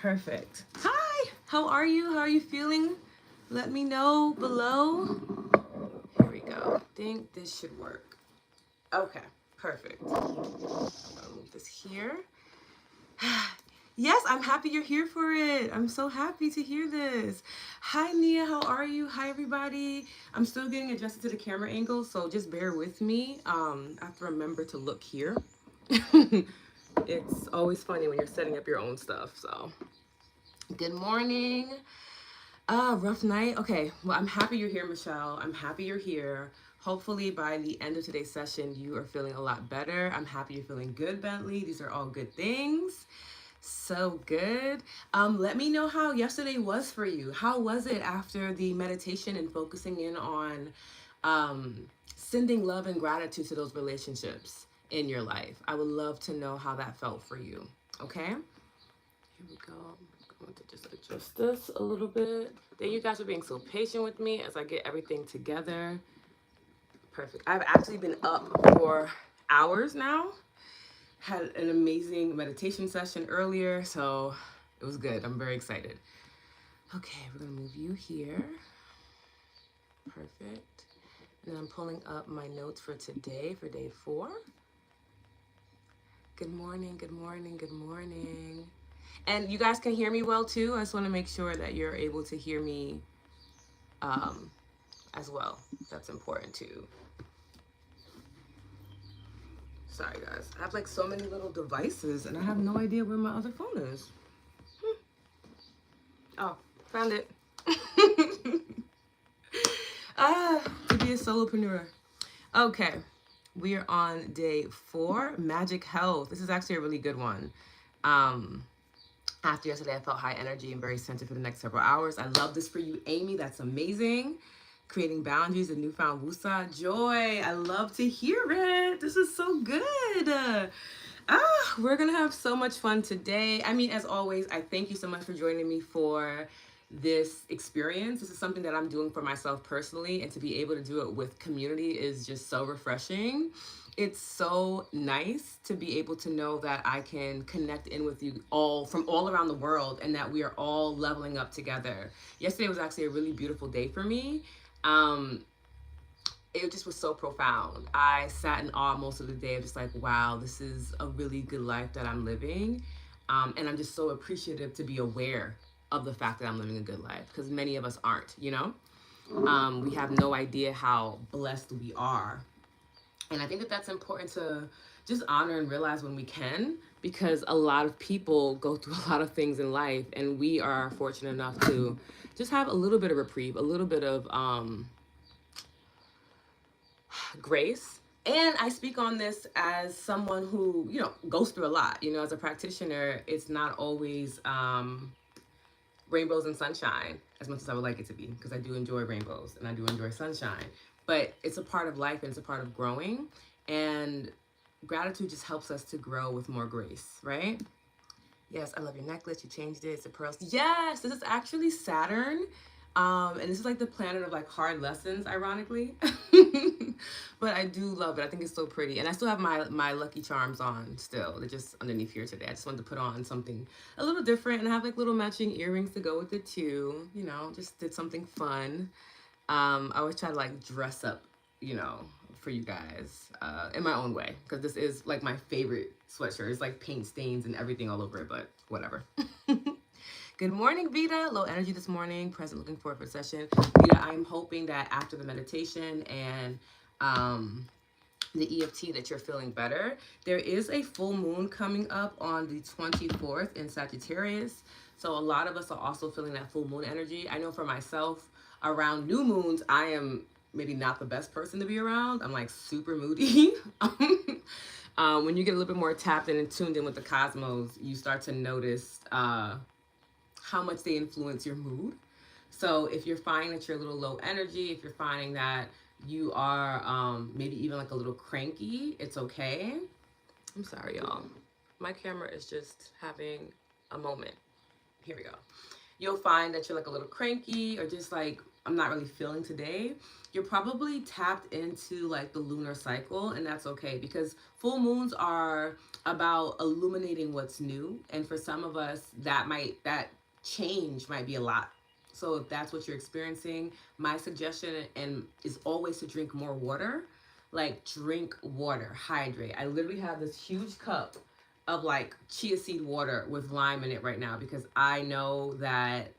Perfect. Hi, how are you? How are you feeling? Let me know below. Here we go. Think this should work. Okay, perfect. I'll move this here. Yes, I'm happy you're here for it. I'm so happy to hear this. Hi, Nia. How are you? Hi, everybody. I'm still getting adjusted to the camera angle, so just bear with me. I have to remember to look here. It's always funny when you're setting up your own stuff. So, good morning. Rough night. Okay, well, I'm happy you're here, Michelle. I'm happy you're here. Hopefully, by the end of today's session, you are feeling a lot better. I'm happy you're feeling good, Bentley. These are all good things. So good. Let me know how yesterday was for you. How was it after the meditation and focusing in on sending love and gratitude to those relationships in your life? I would love to know how that felt for you. Okay? Here we go. I'm going to just adjust this a little bit. Thank you guys for being so patient with me as I get everything together. Perfect. I've actually been up for hours now. Had an amazing meditation session earlier, so it was good. I'm very excited. Okay, we're gonna move you here. Perfect. And then I'm pulling up my notes for today, for day 4. Good morning, good morning, good morning. And you guys can hear me well too. I just want to make sure that you're able to hear me as well. That's important too. Sorry guys, I have like so many little devices and I have no idea where my other phone is. Oh, found it. To be a solopreneur. Okay, we are on day 4, Magic Health. This is actually a really good one. After yesterday, I felt high energy and very centered for the next several hours. I love this for you, Amy. That's amazing. Creating boundaries and newfound wusa. Joy, I love to hear it. This is so good. We're going to have so much fun today. I mean, as always, I thank you so much for joining me for this experience. This is something that I'm doing for myself personally, and to be able to do it with community is just so refreshing. It's so nice to be able to know that I can connect in with you all from all around the world and that we are all leveling up together. Yesterday was actually a really beautiful day for me. It just was so profound. I sat in awe most of the day of just like, wow, this is a really good life that I'm living. And I'm just so appreciative to be aware of the fact that I'm living a good life, because many of us aren't, you know? We have no idea how blessed we are. And I think that that's important to just honor and realize when we can, because a lot of people go through a lot of things in life, and we are fortunate enough to just have a little bit of reprieve, a little bit of grace. And I speak on this as someone who, you know, goes through a lot. You know, as a practitioner, it's not always rainbows and sunshine as much as I would like it to be, because I do enjoy rainbows and I do enjoy sunshine. But it's a part of life and it's a part of growing. And gratitude just helps us to grow with more grace, right? Yes, I love your necklace. You changed it. It's a pearls. Yes, this is actually Saturn. And this is like the planet of like hard lessons, ironically. But I do love it. I think it's so pretty. And I still have my Lucky Charms on still. They're just underneath here today. I just wanted to put on something a little different. And I have like little matching earrings to go with it too. You know, just did something fun. I always try to like dress up, you know, for you guys in my own way. Because this is like my favorite sweatshirt. It's like paint stains and everything all over it, but whatever. Good morning, Vita. Low energy this morning. Present, looking forward for the session. Vita, I'm hoping that after the meditation and the EFT that you're feeling better. There is a full moon coming up on the 24th in Sagittarius. So a lot of us are also feeling that full moon energy. I know for myself, around new moons, I am maybe not the best person to be around. I'm like super moody. When you get a little bit more tapped in and tuned in with the cosmos, you start to notice how much they influence your mood. So if you're finding that you're a little low energy, if you're finding that you are maybe even like a little cranky, it's okay. I'm sorry, y'all. My camera is just having a moment. Here we go. you'll find that you're like a little cranky or just like, I'm not really feeling today, you're probably tapped into like the lunar cycle, and that's okay because full moons are about illuminating what's new, and for some of us that change might be a lot. So if that's what you're experiencing, my suggestion and is always to drink more water. Like drink water, hydrate. I literally have this huge cup of like chia seed water with lime in it right now because I know that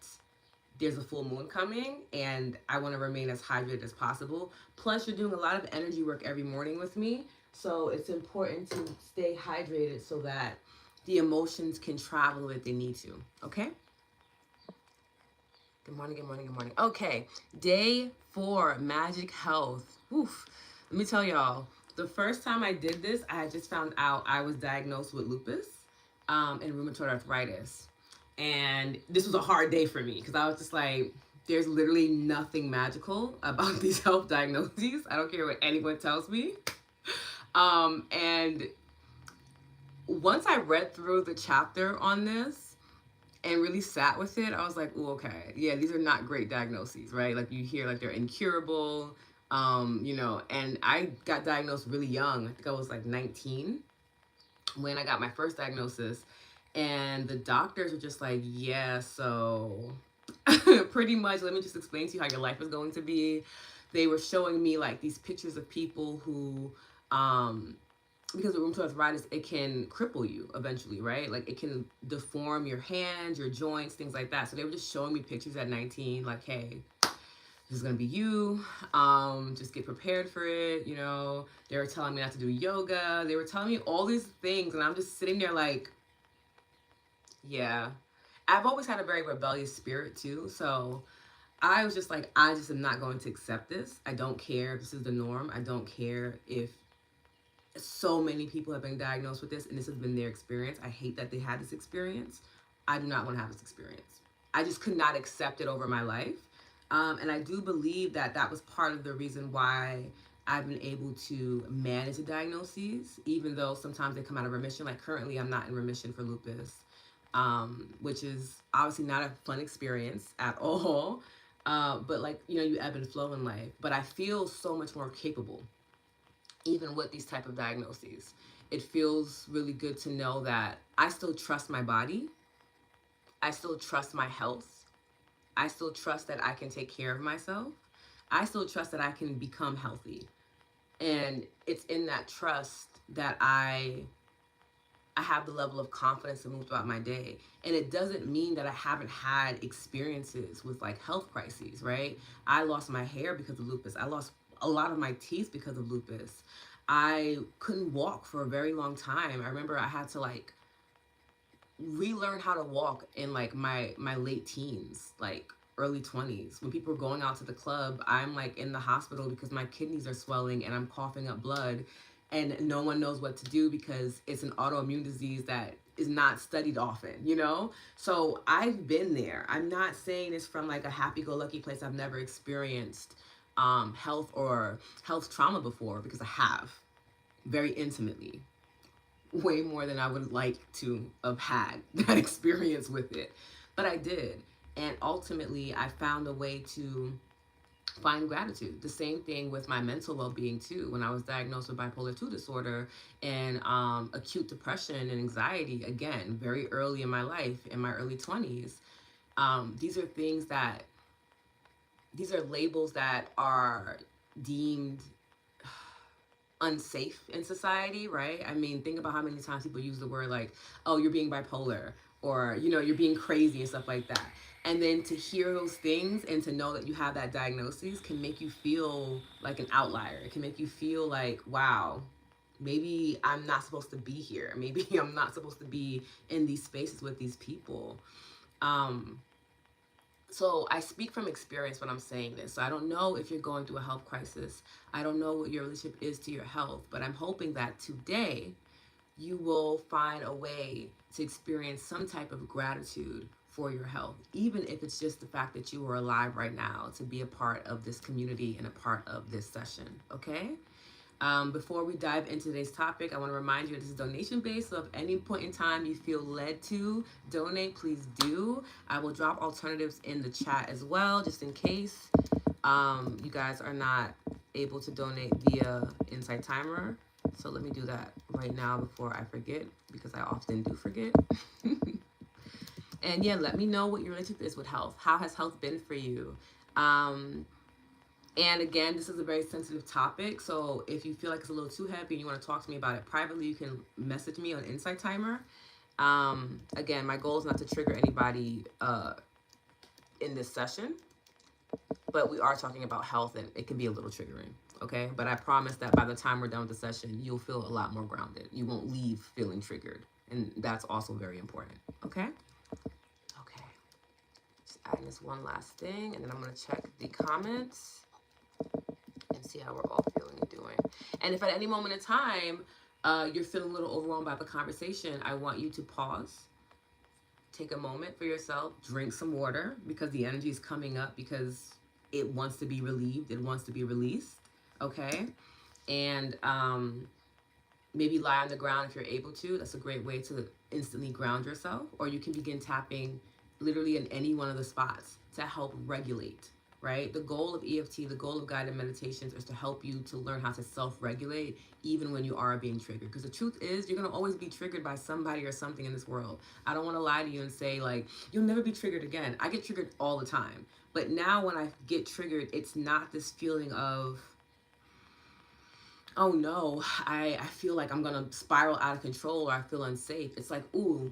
there's a full moon coming and I want to remain as hydrated as possible. Plus, you're doing a lot of energy work every morning with me. So it's important to stay hydrated so that the emotions can travel if they need to. Okay? Good morning, good morning, good morning. Okay, day 4, magic health. Oof. Let me tell y'all, the first time I did this, I had just found out I was diagnosed with lupus and rheumatoid arthritis. And this was a hard day for me because I was just like, there's literally nothing magical about these health diagnoses. I don't care what anyone tells me. And once I read through the chapter on this and really sat with it, I was like, oh, okay, yeah, these are not great diagnoses, right? Like you hear like they're incurable, and I got diagnosed really young. I think I was like 19 when I got my first diagnosis. And the doctors were just like, yeah, so pretty much, let me just explain to you how your life is going to be. They were showing me like these pictures of people who, because of rheumatoid arthritis, it can cripple you eventually, right? Like it can deform your hands, your joints, things like that. So they were just showing me pictures at 19, like, hey, this is gonna be you. Just get prepared for it. They were telling me not to do yoga. They were telling me all these things, and I'm just sitting there like, yeah. I've always had a very rebellious spirit too, so I was just like, I just am not going to accept this. I don't care if this is the norm. I don't care if so many people have been diagnosed with this and this has been their experience. I hate that they had this experience. I do not want to have this experience. I just could not accept it over my life. And I do believe that that was part of the reason why I've been able to manage the diagnoses, even though sometimes they come out of remission. Like currently, I'm not in remission for lupus, which is obviously not a fun experience at all. But like, you ebb and flow in life. But I feel so much more capable even with these type of diagnoses. It feels really good to know that I still trust my body. I still trust my health. I still trust that I can take care of myself. I still trust that I can become healthy. And it's in that trust that I have the level of confidence to move throughout my day. And it doesn't mean that I haven't had experiences with like health crises, right? I lost my hair because of lupus. I lost a lot of my teeth because of lupus. I couldn't walk for a very long time. I remember I had to like relearn how to walk in like my late teens, like early 20s. When people were going out to the club, I'm like in the hospital because my kidneys are swelling and I'm coughing up blood, and no one knows what to do because it's an autoimmune disease that is not studied often. So I've been there. I'm not saying this from like a happy-go-lucky place. I've never experienced health or health trauma before, because I have, very intimately, way more than I would like to have had that experience with it. But I did. And ultimately, I found a way to find gratitude. The same thing with my mental well-being too. When I was diagnosed with bipolar 2 disorder and acute depression and anxiety, again, very early in my life, in my early 20s, these are things that, these are labels that are deemed unsafe in society, right? I mean, think about how many times people use the word like, oh, you're being bipolar, or, you're being crazy and stuff like that. And then to hear those things and to know that you have that diagnosis can make you feel like an outlier. It can make you feel like, wow, maybe I'm not supposed to be here. Maybe I'm not supposed to be in these spaces with these people. So I speak from experience when I'm saying this. So I don't know if you're going through a health crisis. I don't know what your relationship is to your health, but I'm hoping that today you will find a way to experience some type of gratitude for your health, even if it's just the fact that you are alive right now to be a part of this community and a part of this session, okay? Before we dive into today's topic, I want to remind you this is donation based. So, if any point in time you feel led to donate, please do. I will drop alternatives in the chat as well, just in case you guys are not able to donate via Insight Timer. So, let me do that right now before I forget, because I often do forget. And yeah, let me know what your relationship is with health. How has health been for you? And again, this is a very sensitive topic. So if you feel like it's a little too heavy and you want to talk to me about it privately, you can message me on Insight Timer. Again, my goal is not to trigger anybody in this session, but we are talking about health and it can be a little triggering. Okay. But I promise that by the time we're done with the session, you'll feel a lot more grounded. You won't leave feeling triggered. And that's also very important. Okay. Okay. Just adding this one last thing, and then I'm going to check the comments and see how we're all feeling and doing. And if at any moment in time you're feeling a little overwhelmed by the conversation, I want you to pause, take a moment for yourself, drink some water, because the energy is coming up because it wants to be relieved, it wants to be released. Okay. And maybe lie on the ground if you're able to. That's a great way to instantly ground yourself. Or you can begin tapping literally in any one of the spots to help regulate, right? The goal of EFT, the goal of guided meditations is to help you to learn how to self-regulate even when you are being triggered. Because the truth is, you're going to always be triggered by somebody or something in this world. I don't want to lie to you and say, like, you'll never be triggered again. I get triggered all the time. But now when I get triggered, it's not this feeling of, oh no, I feel like I'm going to spiral out of control or I feel unsafe. It's like, ooh,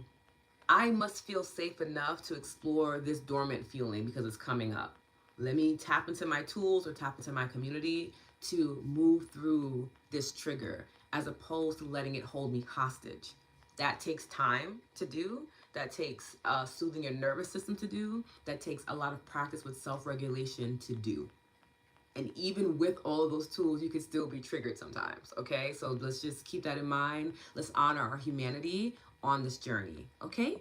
I must feel safe enough to explore this dormant feeling because it's coming up. Let me tap into my tools or tap into my community to move through this trigger, as opposed to letting it hold me hostage. That takes time to do. That takes soothing your nervous system to do. That takes a lot of practice with self-regulation to do. And even with all of those tools, you can still be triggered sometimes, okay? So let's just keep that in mind. Let's honor our humanity on this journey, okay?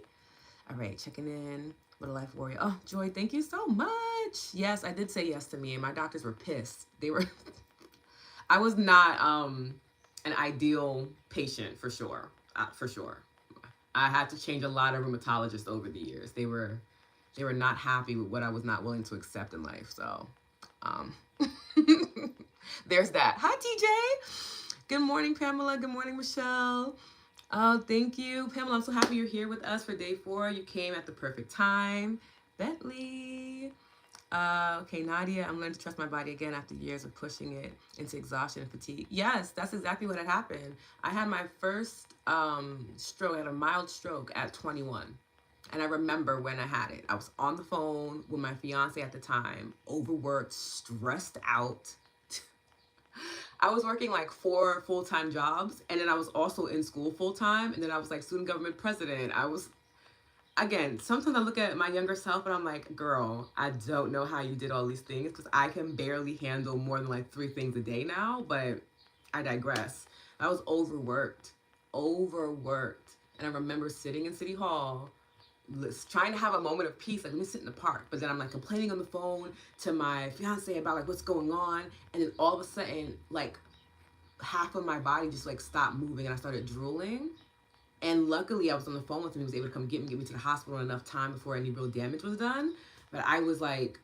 All right, checking in with a life warrior. Oh, Joy, thank you so much. Yes, I did say yes to me, and my doctors were pissed. They were, I was not an ideal patient for sure, for sure. I had to change a lot of rheumatologists over the years. They were not happy with what I was not willing to accept in life, so there's that. Hi, TJ. Good morning, Pamela. Good morning, Michelle. Oh, thank you, Pamela. I'm so happy you're here with us for day 4. You came at the perfect time. Bentley. Okay, Nadia, I'm learning to trust my body again after years of pushing it into exhaustion and fatigue. Yes, that's exactly what had happened. I had my first stroke, I had a mild stroke at 21. And I remember when I had it. I was on the phone with my fiance at the time, overworked, stressed out. I was working like 4 full-time jobs, and then I was also in school full-time, and then I was like student government president. I was, again, sometimes I look at my younger self and I'm like, girl, I don't know how you did all these things, because I can barely handle more than like 3 things a day now, but I digress. I was overworked. And I remember sitting in City Hall trying to have a moment of peace, like let me sit in the park, but then I'm like complaining on the phone to my fiance about like what's going on, and then all of a sudden like half of my body just like stopped moving and I started drooling. And luckily I was on the phone with him. He was able to come get me to the hospital in enough time before any real damage was done. But I was like,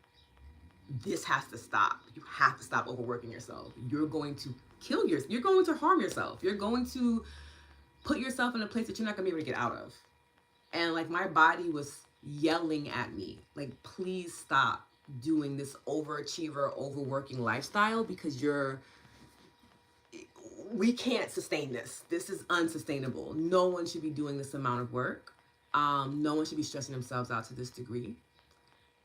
this has to stop. You have to stop overworking yourself. You're going to kill yourself. You're going to harm yourself. You're going to put yourself in a place that you're not gonna be able to get out of. And like my body was yelling at me, like, please stop doing this overachiever, overworking lifestyle, because we can't sustain this. This is unsustainable. No one should be doing this amount of work. No one should be stressing themselves out to this degree.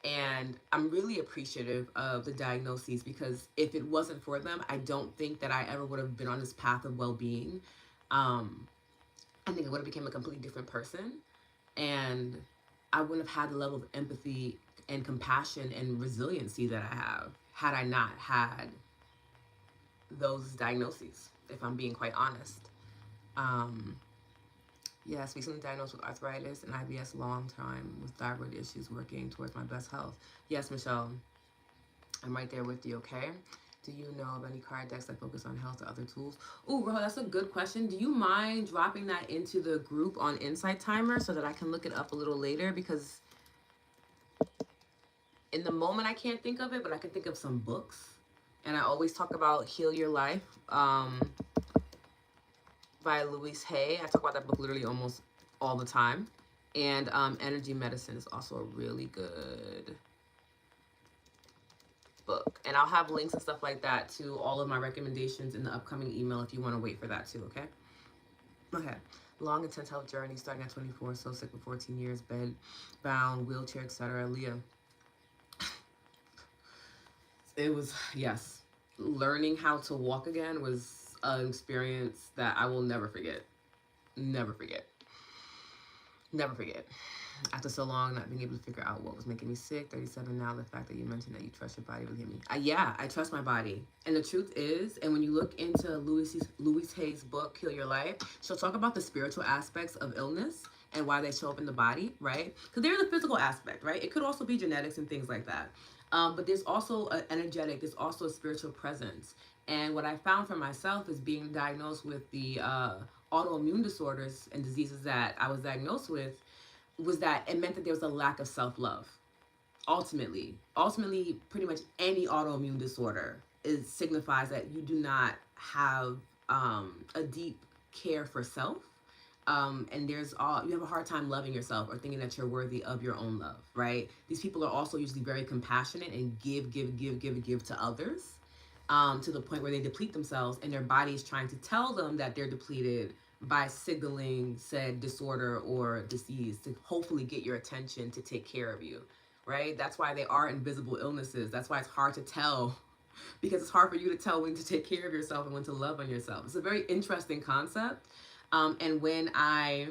And I'm really appreciative of the diagnoses, because if it wasn't for them, I don't think that I ever would have been on this path of well-being. I think I would have become a completely different person. And I wouldn't have had the level of empathy and compassion and resiliency that I have had I not had those diagnoses, if I'm being quite honest. Yes, recently diagnosed with arthritis and IBS, long time with thyroid issues, working towards my best health. Yes, Michelle, I'm right there with you, okay? Do you know of any card decks that focus on health or other tools? Oh, Rojo, that's a good question. Do you mind dropping that into the group on Insight Timer so that I can look it up a little later? Because in the moment I can't think of it, but I can think of some books. And I always talk about Heal Your Life by Louise Hay. I talk about that book literally almost all the time. And Energy Medicine is also a really good book. And I'll have links and stuff like that to all of my recommendations in the upcoming email if you want to wait for that too, okay? Okay. Long, intense health journey starting at 24, so sick for 14 years, bed bound, wheelchair, etc. Leah. It was, yes. Learning how to walk again was an experience that I will never forget. Never forget. Never forget. After so long not being able to figure out what was making me sick, 37 now, the fact that you mentioned that you trust your body really hit me. Yeah, I trust my body. And the truth is, and when you look into Louise Hay's book, Heal Your Life, she'll talk about the spiritual aspects of illness and why they show up in the body, right? Because there's a physical aspect, right? It could also be genetics and things like that. But there's also an energetic, there's also a spiritual presence. And what I found for myself is being diagnosed with the autoimmune disorders and diseases that I was diagnosed with was that it meant that there was a lack of self-love. Ultimately, pretty much any autoimmune disorder signifies that you do not have a deep care for self. And you have a hard time loving yourself or thinking that you're worthy of your own love, right? These people are also usually very compassionate and give to others, to the point where they deplete themselves and their body is trying to tell them that they're depleted by signaling said disorder or disease to hopefully get your attention to take care of you, right? That's why they are invisible illnesses. That's why it's hard to tell, because it's hard for you to tell when to take care of yourself and when to love on yourself. It's a very interesting concept. And when I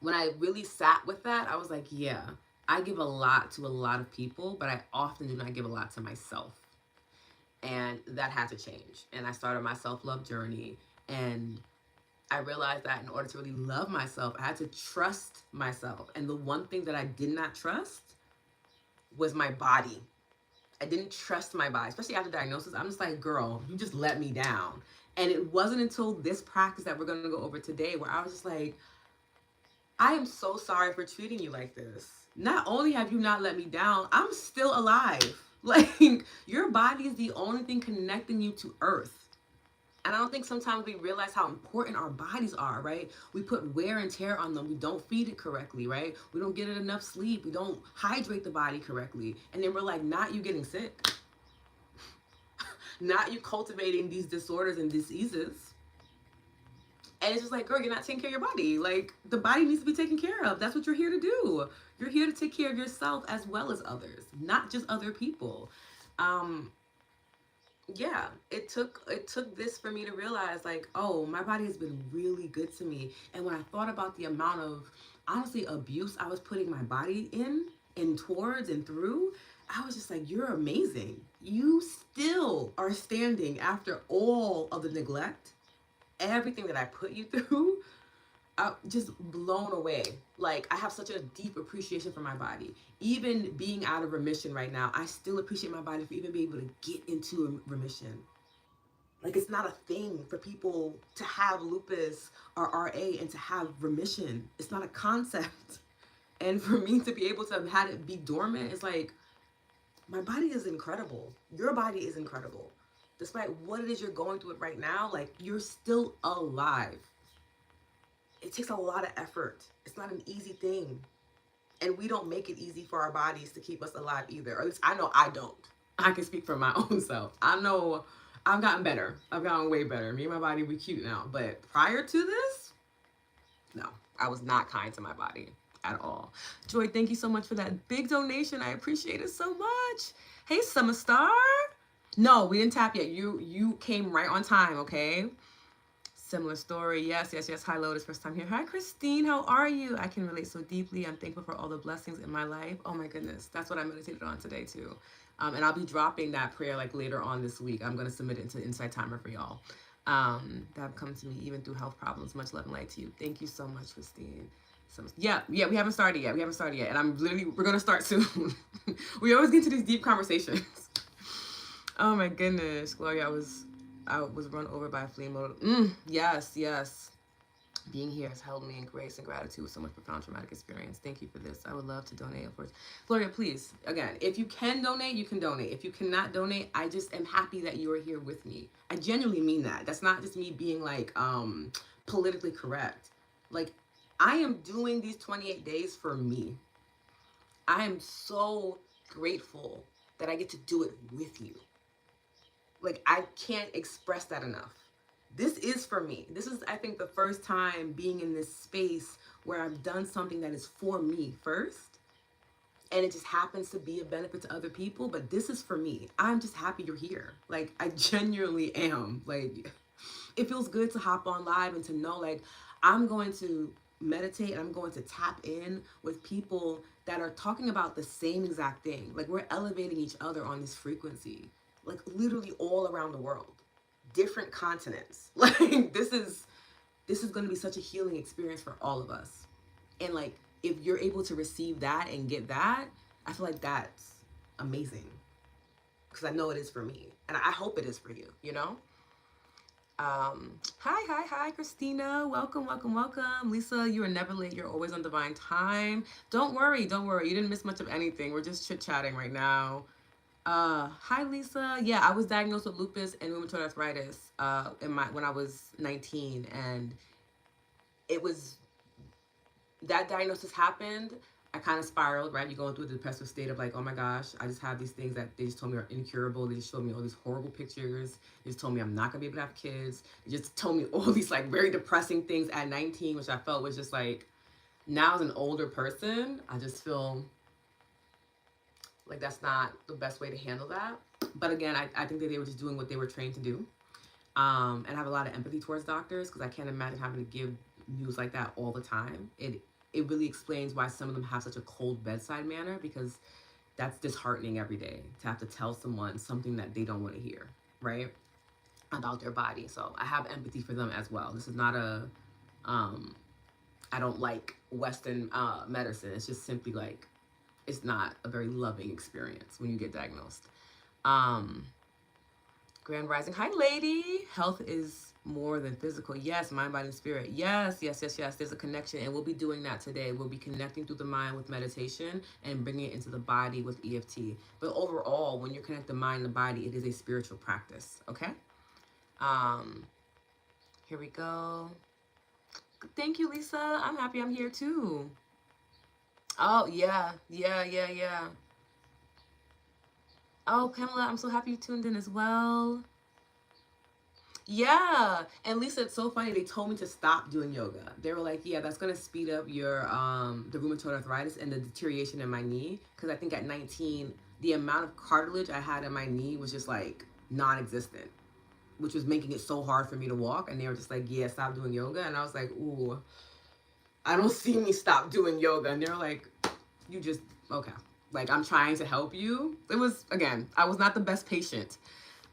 really sat with that, I was like, yeah, I give a lot to a lot of people, but I often do not give a lot to myself. And that had to change. And I started my self-love journey, and I realized that in order to really love myself, I had to trust myself. And the one thing that I did not trust was my body. I didn't trust my body, especially after diagnosis. I'm just like, girl, you just let me down. And it wasn't until this practice that we're going to go over today where I was just like, I am so sorry for treating you like this. Not only have you not let me down, I'm still alive. Like, your body is the only thing connecting you to earth. And I don't think sometimes we realize how important our bodies are, right? We put wear and tear on them. We don't feed it correctly, right? We don't get it enough sleep. We don't hydrate the body correctly. And then we're like, not you getting sick. Not you cultivating these disorders and diseases. And it's just like, girl, you're not taking care of your body. Like, the body needs to be taken care of. That's what you're here to do. You're here to take care of yourself as well as others, not just other people. Yeah, it took this for me to realize, like, oh, my body has been really good to me. And when I thought about the amount of, honestly, abuse I was putting my body in and towards and through, I was just like, you're amazing. You still are standing after all of the neglect, everything that I put you through. I'm just blown away. Like, I have such a deep appreciation for my body. Even being out of remission right now, I still appreciate my body for even being able to get into remission. Like, it's not a thing for people to have lupus or RA and to have remission. It's not a concept. And for me to be able to have had it be dormant, it's like, my body is incredible. Your body is incredible. Despite what it is you're going through right now, like, you're still alive. It takes a lot of effort. It's not an easy thing. And we don't make it easy for our bodies to keep us alive either. Or at least I know I don't. I can speak for my own self. I know I've gotten better. I've gotten way better. Me and my body, we cute now. But prior to this, no, I was not kind to my body at all. Joy, thank you so much for that big donation. I appreciate it so much. Hey, Summer Star. No, we didn't tap yet. You came right on time, okay? Similar story. Yes. Hi, Lotus. First time here. Hi, Christine. How are you? I can relate so deeply. I'm thankful for all the blessings in my life. Oh, my goodness. That's what I meditated on today, too. And I'll be dropping that prayer, like, later on this week. I'm going to submit it into Insight Timer for y'all. That have come to me even through health problems. Much love and light to you. Thank you so much, Christine. Yeah, we haven't started yet. And we're going to start soon. We always get into these deep conversations. Oh my goodness, Gloria, I was run over by a flea motor. Yes, yes. Being here has held me in grace and gratitude with so much profound traumatic experience. Thank you for this. I would love to donate, of course. Gloria, please, again, if you can donate, you can donate. If you cannot donate, I just am happy that you are here with me. I genuinely mean that. That's not just me being like politically correct. Like, I am doing these 28 days for me. I am so grateful that I get to do it with you. Like, I can't express that enough. This is for me. This is, I think, the first time being in this space where I've done something that is for me first, and it just happens to be a benefit to other people, but this is for me. I'm just happy you're here. Like, I genuinely am. Like, it feels good to hop on live and to know, like, I'm going to meditate and I'm going to tap in with people that are talking about the same exact thing. Like, we're elevating each other on this frequency, like, literally all around the world, different continents. Like, this is going to be such a healing experience for all of us. And like, if you're able to receive that and get that, I feel like that's amazing, because I know it is for me, and I hope it is for you, you know. Hi, Christina. Welcome, welcome, welcome. Lisa, you are never late. You're always on divine time. Don't worry, don't worry. You didn't miss much of anything. We're just chit-chatting right now. Hi, Lisa. Yeah, I was diagnosed with lupus and rheumatoid arthritis when I was 19, and it was, that diagnosis happened, I kind of spiraled, right? You're going through the depressive state of like, oh my gosh, I just have these things that they just told me are incurable. They just showed me all these horrible pictures. They just told me I'm not gonna be able to have kids. They just told me all these like very depressing things at 19, which I felt was just like, now as an older person, I just feel like that's not the best way to handle that. But again, I think that they were just doing what they were trained to do. And I have a lot of empathy towards doctors, because I can't imagine having to give news like that all the time. It really explains why some of them have such a cold bedside manner, because that's disheartening every day to have to tell someone something that they don't want to hear, right? About their body. So I have empathy for them as well. This is not a, I don't like Western medicine. It's just simply like, it's not a very loving experience when you get diagnosed. Grand Rising. Hi, lady. Health is more than physical. Yes, mind, body, and spirit. Yes. There's a connection, and we'll be doing that today. We'll be connecting through the mind with meditation and bringing it into the body with EFT. But overall, when you connect the mind and the body, it is a spiritual practice. Okay. Here we go. Thank you, Lisa. I'm happy I'm here too. Oh yeah. Oh, Pamela, I'm so happy you tuned in as well. Yeah. And Lisa, it's so funny. They told me to stop doing yoga. They were like, yeah, that's going to speed up your, the rheumatoid arthritis and the deterioration in my knee. Because I think at 19, the amount of cartilage I had in my knee was just like non-existent, which was making it so hard for me to walk. And they were just like, yeah, stop doing yoga. And I was like, ooh, I don't see me stop doing yoga. And they were like, you just, okay. Like, I'm trying to help you. It was, again, I was not the best patient.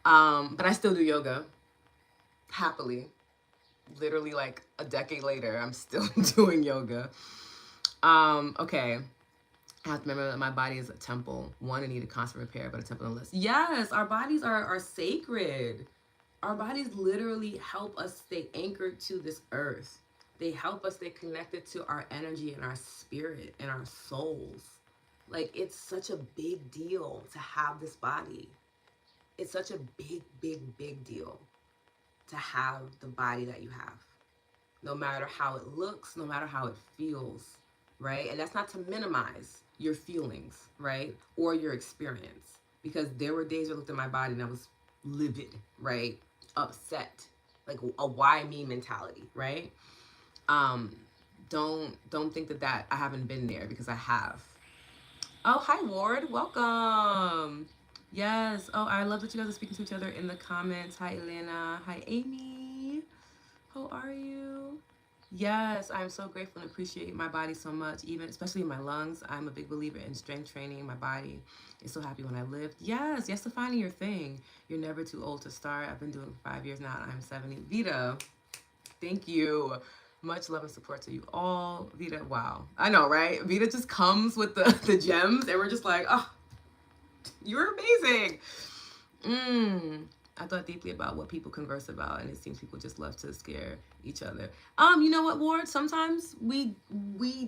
But I still do yoga. Happily. Literally like a decade later, I'm still doing yoga. Okay. I have to remember that my body is a temple. One, in need of constant repair, but a temple nonetheless. Yes, our bodies are sacred. Our bodies literally help us stay anchored to this earth. They help us stay connected to our energy and our spirit and our souls. Like, it's such a big deal to have this body. It's such a big deal to have the body that you have. No matter how it looks, no matter how it feels, right? And that's not to minimize your feelings, right? Or your experience. Because there were days I looked at my body and I was livid, right? Upset. Like a why me mentality, right? Don't think that I haven't been there, because I have. Oh, hi, Ward. Welcome. Yes. Oh, I love that you guys are speaking to each other in the comments. Hi, Elena. Hi, Amy. How are you? Yes, I'm so grateful and appreciate my body so much, even especially my lungs. I'm a big believer in strength training. My body is so happy when I lift. Yes, defining your thing. You're never too old to start. I've been doing it for 5 years now, and I'm 70. Vita, thank you. Much love and support to you all. Vita, wow. I know, right? Vita just comes with the gems, and we're just like, oh, you're amazing. I thought deeply about what people converse about, and it seems people just love to scare each other. You know what, Ward? Sometimes we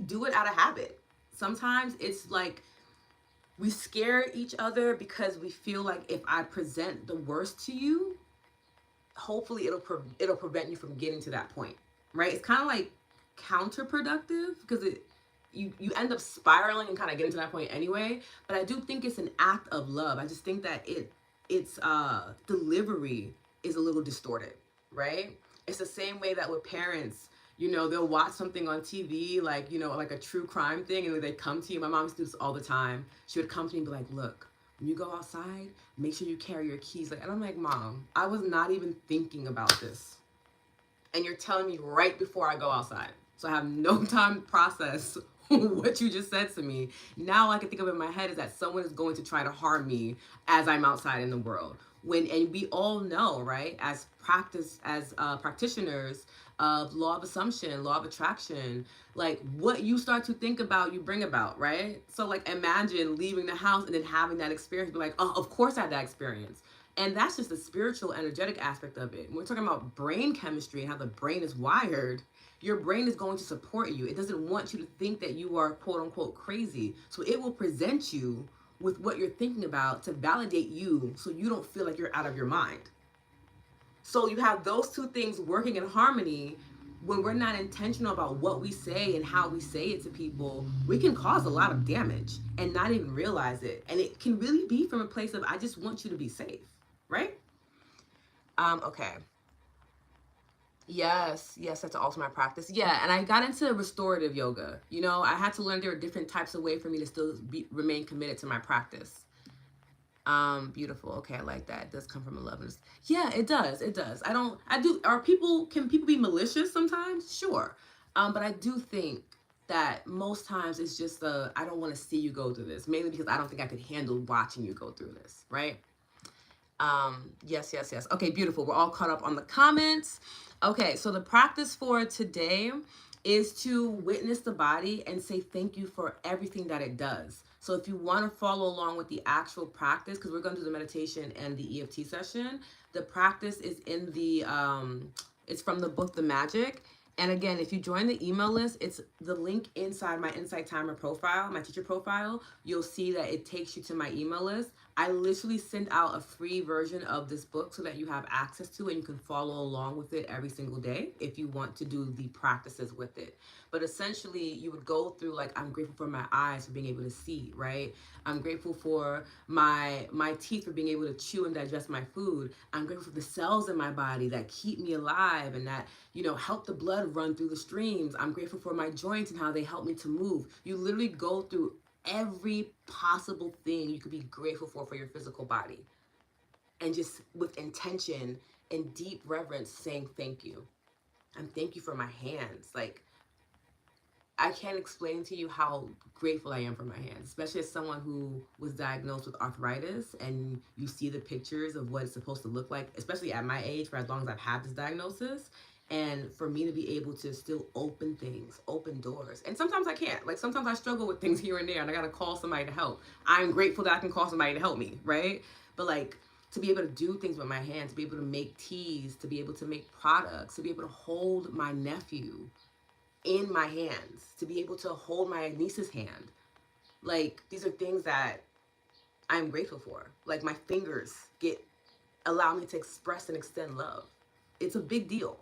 do it out of habit. Sometimes it's like we scare each other because we feel like if I present the worst to you, hopefully it'll prevent you from getting to that point, right? It's kind of like counterproductive because you end up spiraling and kind of getting to that point anyway. But I do think it's an act of love. I just think that its delivery is a little distorted, right? It's the same way that with parents, they'll watch something on TV, like, like a true crime thing, and they come to you. My mom used to do this all the time. She would come to me and be like, look, when you go outside, make sure you carry your keys. Like, and I'm like, Mom, I was not even thinking about this. And you're telling me right before I go outside. So I have no time to process what you just said to me. Now all I can think of in my head is that someone is going to try to harm me as I'm outside in the world. And we all know, right, as practitioners of law of assumption, law of attraction, like what you start to think about, you bring about, right? So like imagine leaving the house and then having that experience, be like, oh, of course I had that experience. And that's just the spiritual, energetic aspect of it. When we're talking about brain chemistry and how the brain is wired, your brain is going to support you. It doesn't want you to think that you are quote unquote crazy. So it will present you with what you're thinking about to validate you so you don't feel like you're out of your mind. So you have those two things working in harmony. When we're not intentional about what we say and how we say it to people, we can cause a lot of damage and not even realize it. And it can really be from a place of, I just want you to be safe, right? Okay. Yes, that's also my practice. Yeah, and I got into restorative yoga. I had to learn there are different types of ways for me to still remain committed to my practice. Beautiful. Okay, I like that. It does come from a love. Yeah, it does. It does. Can people be malicious sometimes? Sure. But I do think that most times it's just I don't want to see you go through this, mainly because I don't think I could handle watching you go through this, right? Yes. Okay, beautiful. We're all caught up on the comments. Okay, so the practice for today is to witness the body and say thank you for everything that it does. So if you want to follow along with the actual practice, because we're going to do the meditation and the EFT session, the practice is in it's from the book The Magic. And again, if you join the email list, it's the link inside my Insight Timer profile, my teacher profile. You'll see that it takes you to my email list. I literally send out a free version of this book so that you have access to it and you can follow along with it every single day if you want to do the practices with it. But essentially, you would go through like, I'm grateful for my eyes for being able to see, right? I'm grateful for my teeth for being able to chew and digest my food. I'm grateful for the cells in my body that keep me alive and that, help the blood run through the streams. I'm grateful for my joints and how they help me to move. You literally go through every possible thing you could be grateful for your physical body, and just with intention and deep reverence saying thank you. And thank you for my hands. Like, I can't explain to you how grateful I am for my hands, especially as someone who was diagnosed with arthritis, and you see the pictures of what it's supposed to look like, especially at my age, for as long as I've had this diagnosis. And for me to be able to still open things, open doors. And sometimes I can't. Like, sometimes I struggle with things here and there, and I gotta call somebody to help. I'm grateful that I can call somebody to help me, right? But like, to be able to do things with my hands, to be able to make teas, to be able to make products, to be able to hold my nephew in my hands, to be able to hold my niece's hand. Like, these are things that I'm grateful for. Like, my fingers allow me to express and extend love. It's a big deal.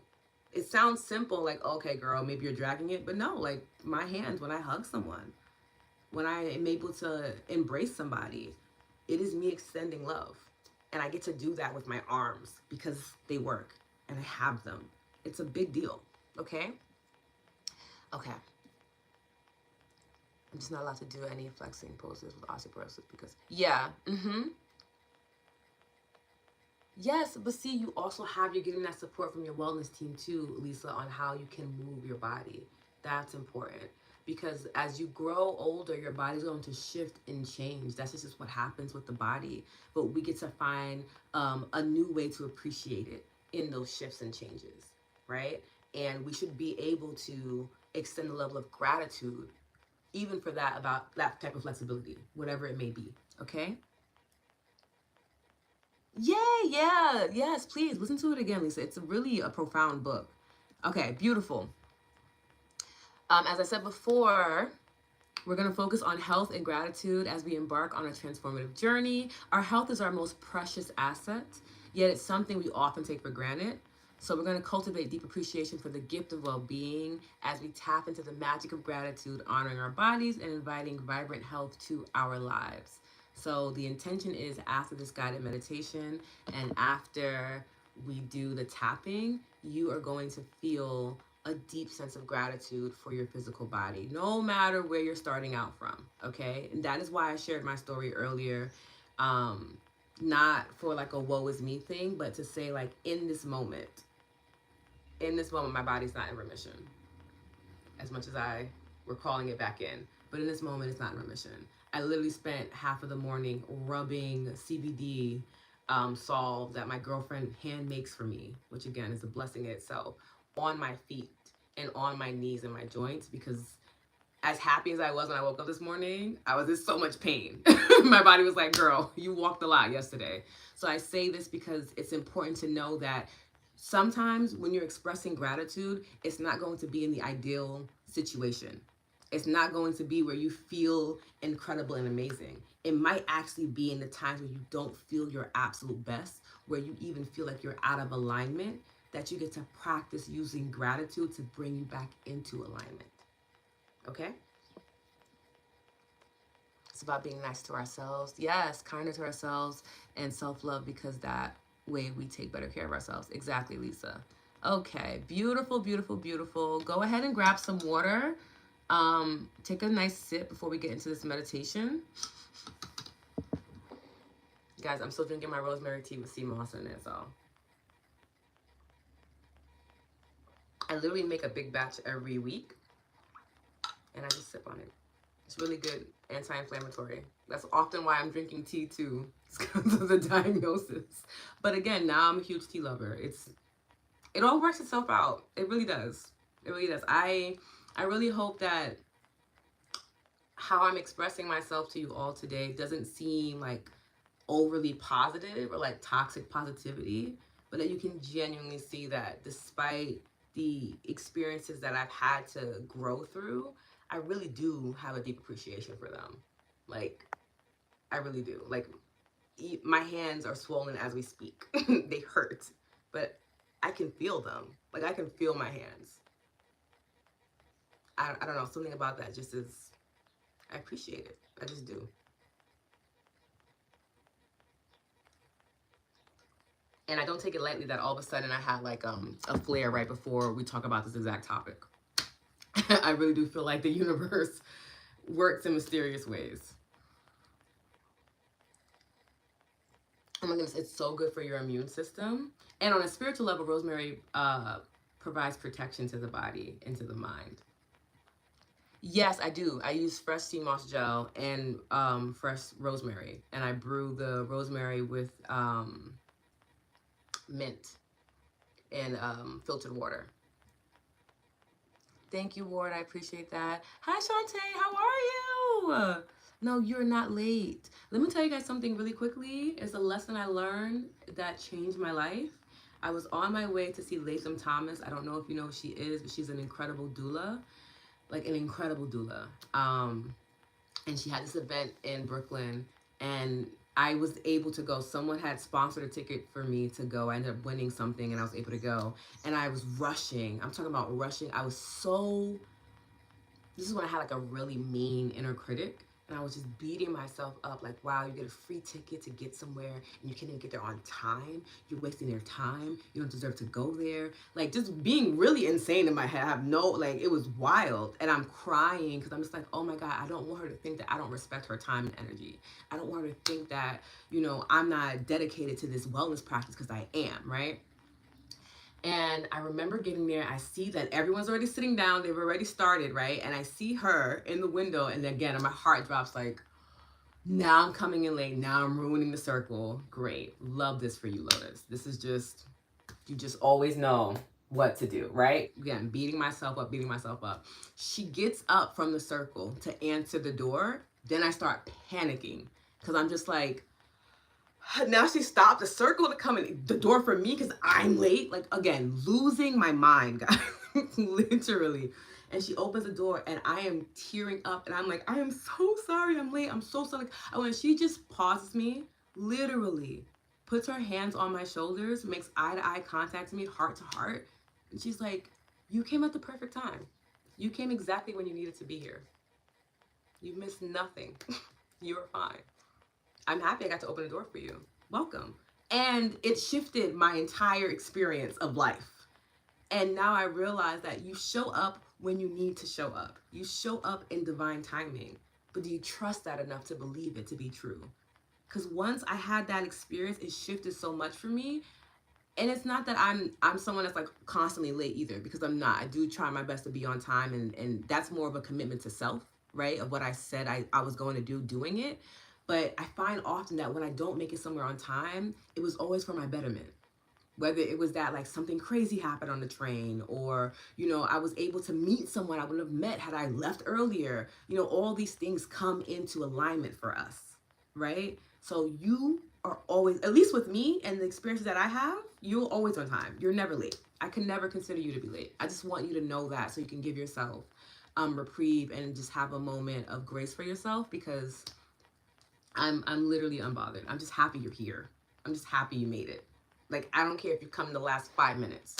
It sounds simple, like, okay, girl, maybe you're dragging it, but no, like, my hands, when I hug someone, when I am able to embrace somebody, it is me extending love. And I get to do that with my arms because they work and I have them. It's a big deal, okay? Okay. I'm just not allowed to do any flexing poses with osteoporosis because, yeah, Yes, but see, you also you're getting that support from your wellness team too, Lisa, on how you can move your body. That's important because as you grow older, your body's going to shift and change. That's just what happens with the body. But we get to find a new way to appreciate it in those shifts and changes, right? And we should be able to extend the level of gratitude even for that, about that type of flexibility, whatever it may be, okay? Yay, yeah, yes, please listen to it again, Lisa. It's really a profound book. Okay, beautiful. As I said before, we're going to focus on health and gratitude as we embark on a transformative journey. Our health is our most precious asset, yet it's something we often take for granted. So we're going to cultivate deep appreciation for the gift of well-being as we tap into the magic of gratitude, honoring our bodies and inviting vibrant health to our lives. So the intention is, after this guided meditation and after we do the tapping, you are going to feel a deep sense of gratitude for your physical body, no matter where you're starting out from. Okay. And that is why I shared my story earlier. Not for like a woe is me thing, but to say, like, in this moment, my body's not in remission as much as I were calling it back in. But in this moment, it's not in remission. I literally spent half of the morning rubbing CBD salve that my girlfriend hand makes for me, which again is a blessing in itself, on my feet and on my knees and my joints, because as happy as I was when I woke up this morning, I was in so much pain. My body was like, girl, you walked a lot yesterday. So I say this because it's important to know that sometimes when you're expressing gratitude, it's not going to be in the ideal situation. It's not going to be where you feel incredible and amazing. It might actually be in the times where you don't feel your absolute best, where you even feel like you're out of alignment, that you get to practice using gratitude to bring you back into alignment. Okay? It's about being nice to ourselves. Yes, kinder to ourselves and self-love, because that way we take better care of ourselves. Exactly, Lisa. Okay, beautiful, beautiful, beautiful. Go ahead and grab some water. Take a nice sip before we get into this meditation. Guys, I'm still drinking my rosemary tea with sea moss in it, so. I literally make a big batch every week, and I just sip on it. It's really good anti-inflammatory. That's often why I'm drinking tea too. It's because of the diagnosis. But again, now I'm a huge tea lover. It all works itself out. It really does. It really does. I really hope that how I'm expressing myself to you all today doesn't seem like overly positive or like toxic positivity, but that you can genuinely see that despite the experiences that I've had to grow through, I really do have a deep appreciation for them. Like, I really do. Like, my hands are swollen as we speak. They hurt, but I can feel them. Like, I can feel my hands. I don't know, something about that just is, I appreciate it. I just do. And I don't take it lightly that all of a sudden I had like a flare right before we talk about this exact topic. I really do feel like the universe works in mysterious ways. Oh my goodness, it's so good for your immune system. And on a spiritual level, rosemary provides protection to the body and to the mind. Yes, I do. I use fresh sea moss gel and fresh rosemary. And I brew the rosemary with mint and filtered water. Thank you, Ward. I appreciate that. Hi, Shantae. How are you? No, you're not late. Let me tell you guys something really quickly. It's a lesson I learned that changed my life. I was on my way to see Latham Thomas. I don't know if you know who she is, but she's an incredible doula. Like, an incredible doula. And she had this event in Brooklyn, and I was able to go. Someone had sponsored a ticket for me to go. I ended up winning something, and I was able to go. And I was rushing. I'm talking about rushing. This is when I had like a really mean inner critic. And I was just beating myself up like, wow, you get a free ticket to get somewhere and you can't even get there on time. You're wasting your time. You don't deserve to go there. Like, just being really insane in my head. I have no, like, it was wild. And I'm crying because I'm just like, oh my God, I don't want her to think that I don't respect her time and energy. I don't want her to think that, I'm not dedicated to this wellness practice, because I am, right? And I remember getting there. I see that everyone's already sitting down. They've already started, right? And I see her in the window. And again, my heart drops like, now I'm coming in late. Now I'm ruining the circle. Great. Love this for you, Lotus. This is just, you just always know what to do, right? Again, beating myself up, beating myself up. She gets up from the circle to answer the door. Then I start panicking because I'm just like, Now she stopped the circle to come in the door for me because I'm late. Like, again, losing my mind, guys. Literally. And she opens the door and I am tearing up and I'm like, I am so sorry I'm late. I'm so sorry. And when she just pauses me, literally puts her hands on my shoulders, makes eye to eye contact with me, heart to heart. And she's like, you came at the perfect time. You came exactly when you needed to be here. You missed nothing. You were fine. I'm happy I got to open the door for you. Welcome. And it shifted my entire experience of life. And now I realize that you show up when you need to show up. You show up in divine timing. But do you trust that enough to believe it to be true? Because once I had that experience, it shifted so much for me. And it's not that I'm someone that's like constantly late either, because I'm not. I do try my best to be on time, and that's more of a commitment to self, right? Of what I said I was going to do, doing it. But I find often that when I don't make it somewhere on time, it was always for my betterment. Whether it was that like something crazy happened on the train, or, you know, I was able to meet someone I wouldn't have met had I left earlier. You know, all these things come into alignment for us, right? So you are always, at least with me and the experiences that I have, you're always on time. You're never late. I can never consider you to be late. I just want you to know that so you can give yourself reprieve and just have a moment of grace for yourself, because I'm literally unbothered. I'm just happy you're here. I'm just happy you made it. Like, I don't care if you come in the last 5 minutes.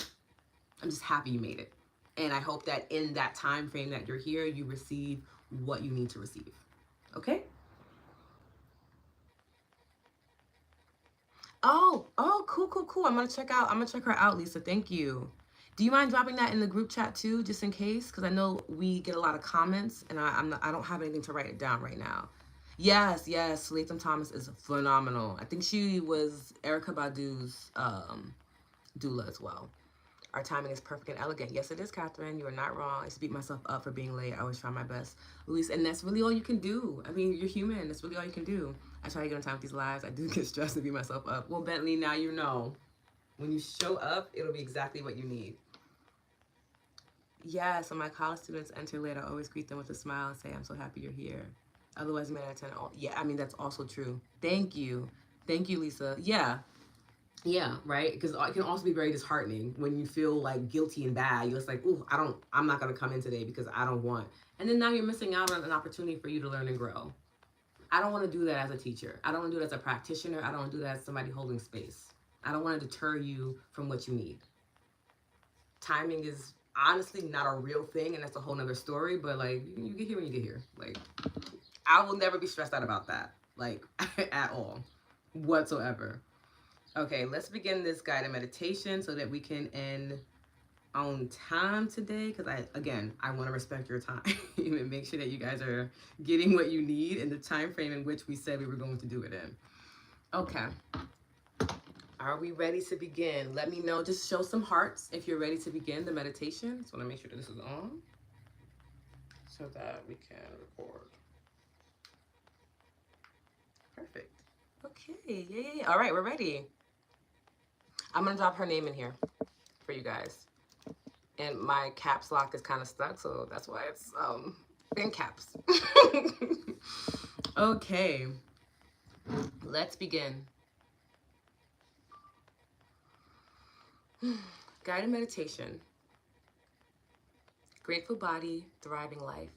I'm just happy you made it. And I hope that in that time frame that you're here, you receive what you need to receive. Okay? Oh, cool. I'm gonna check her out, Lisa. Thank you. Do you mind dropping that in the group chat too, just in case? Because I know we get a lot of comments, and I don't have anything to write it down right now. Yes, Latham Thomas is phenomenal. I think she was Erica Badu's doula as well. Our timing is perfect and elegant. Yes, it is, Catherine. You are not wrong. I used to beat myself up for being late. I always try my best, Luis, and that's really all you can do. I mean, you're human. That's really all you can do. I try to get on time with these lives. I do get stressed and beat myself up. Well, Bentley, now you know. When you show up, it'll be exactly what you need. Yes, when my college students enter late, I always greet them with a smile and say, I'm so happy you're here. Otherwise, man, I attend all. Yeah, I mean, that's also true. Thank you. Thank you, Lisa. Yeah, right? Because it can also be very disheartening when you feel like guilty and bad. You're just like, ooh, I'm not going to come in today because I don't want. And then now you're missing out on an opportunity for you to learn and grow. I don't want to do that as a teacher. I don't want to do that as a practitioner. I don't want to do that as somebody holding space. I don't want to deter you from what you need. Timing is honestly not a real thing, and that's a whole nother story, but like, you get here when you get here. Like, I will never be stressed out about that, like, at all, whatsoever. Okay, let's begin this guided meditation so that we can end on time today, because I want to respect your time and make sure that you guys are getting what you need in the time frame in which we said we were going to do it in. Okay. Are we ready to begin? Let me know. Just show some hearts if you're ready to begin the meditation. Just want to make sure that this is on so that we can record. Perfect. Okay. Yeah. All right, we're ready. I'm going to drop her name in here for you guys. And my caps lock is kind of stuck, so that's why it's in caps. Okay. Let's begin. Guided meditation. Grateful body, thriving life.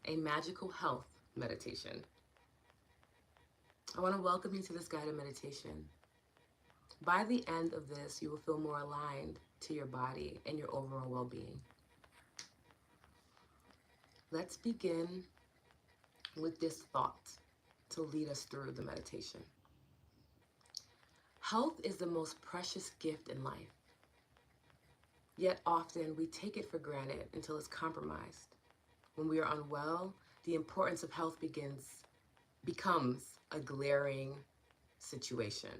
A magical health meditation. I want to welcome you to this guided meditation. By the end of this, you will feel more aligned to your body and your overall well-being. Let's begin with this thought to lead us through the meditation. Health is the most precious gift in life. Yet often we take it for granted until it's compromised. When we are unwell, the importance of health becomes a glaring situation.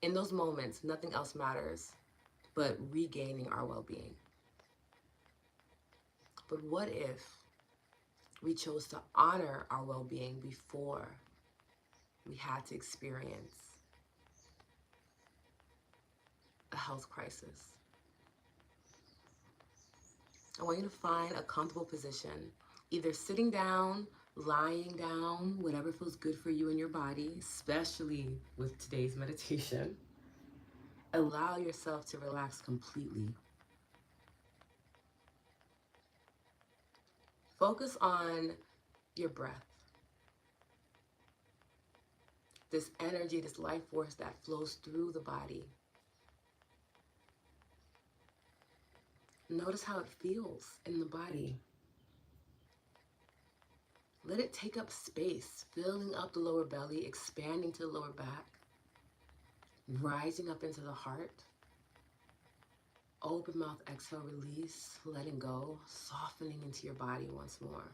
In those moments, nothing else matters but regaining our well-being. But what if we chose to honor our well-being before we had to experience a health crisis? I want you to find a comfortable position, either sitting down, lying down, whatever feels good for you in your body, especially with today's meditation. Allow yourself to relax completely. Focus on your breath. This energy, this life force that flows through the body. Notice how it feels in the body. Let it take up space, filling up the lower belly, expanding to the lower back, rising up into the heart. Open mouth, exhale, release, letting go, softening into your body once more.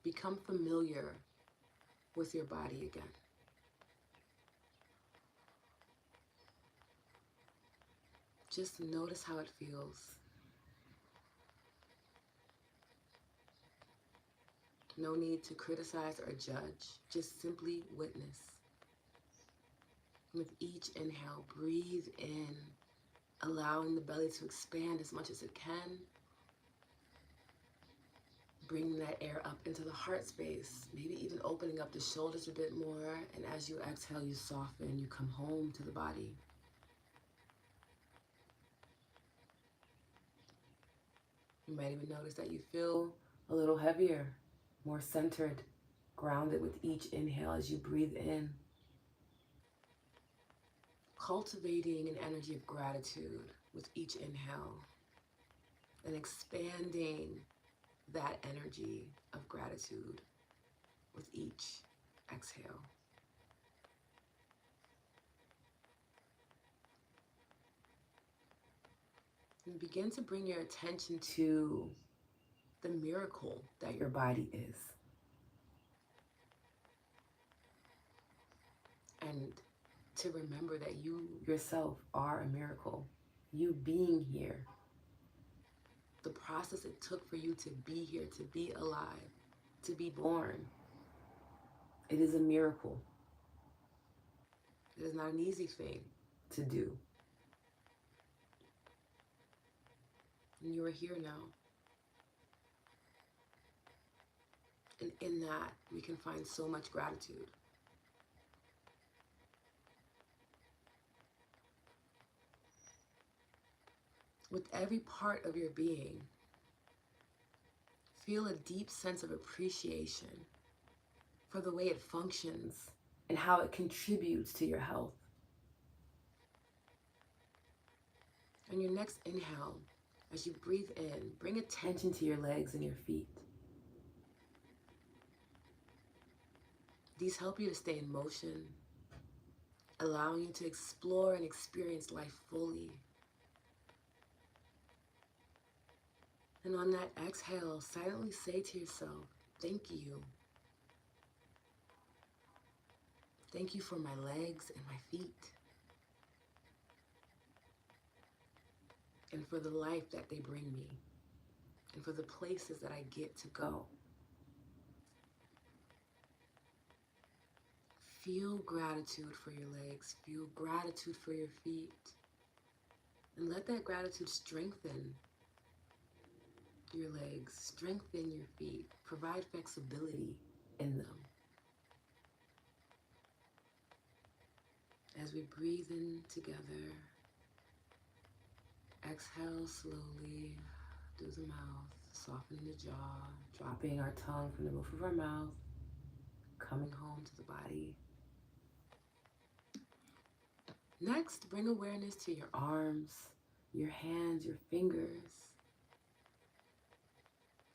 Become familiar with your body again. Just notice how it feels. No need to criticize or judge, just simply witness. With each inhale, breathe in, allowing the belly to expand as much as it can. Bringing that air up into the heart space, maybe even opening up the shoulders a bit more. And as you exhale, you soften, you come home to the body. You might even notice that you feel a little heavier, more centered, grounded with each inhale as you breathe in. Cultivating an energy of gratitude with each inhale and expanding that energy of gratitude with each exhale. And begin to bring your attention to the miracle that your body is. And to remember that you yourself are a miracle. You being here. The process it took for you to be here, to be alive, to be born. It is a miracle. It is not an easy thing to do. And you are here now. And in that, we can find so much gratitude. With every part of your being, feel a deep sense of appreciation for the way it functions and how it contributes to your health. On your next inhale, as you breathe in, bring attention to your legs and your feet. These help you to stay in motion, allowing you to explore and experience life fully. And on that exhale, silently say to yourself, thank you. Thank you for my legs and my feet. And for the life that they bring me. And for the places that I get to go. Feel gratitude for your legs. Feel gratitude for your feet. And let that gratitude strengthen your legs, strengthen your feet, provide flexibility in them. As we breathe in together, exhale slowly through the mouth, softening the jaw, dropping our tongue from the roof of our mouth, coming home to the body. Next, bring awareness to your arms, your hands, your fingers.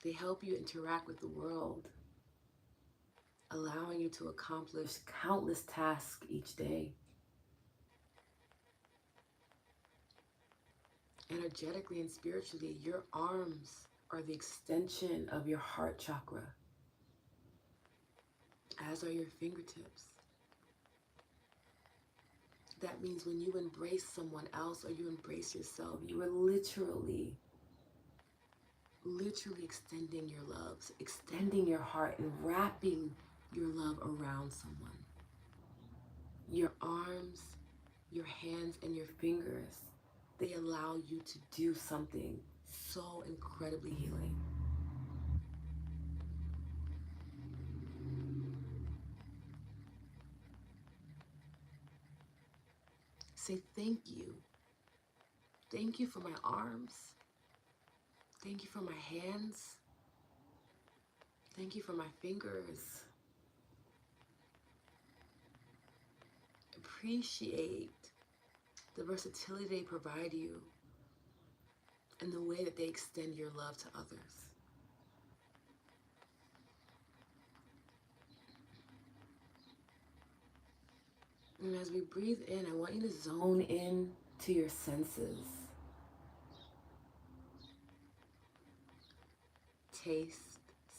They help you interact with the world, allowing you to accomplish countless tasks each day. Energetically and spiritually, your arms are the extension of your heart chakra, as are your fingertips. That means when you embrace someone else or you embrace yourself, you are literally extending your love, extending your heart and wrapping your love around someone. Your arms, your hands, and your fingers, they allow you to do something so incredibly healing. Say thank you. Thank you for my arms. Thank you for my hands. Thank you for my fingers. Appreciate the versatility they provide you and the way that they extend your love to others. And as we breathe in, I want you to zone in to your senses. Taste,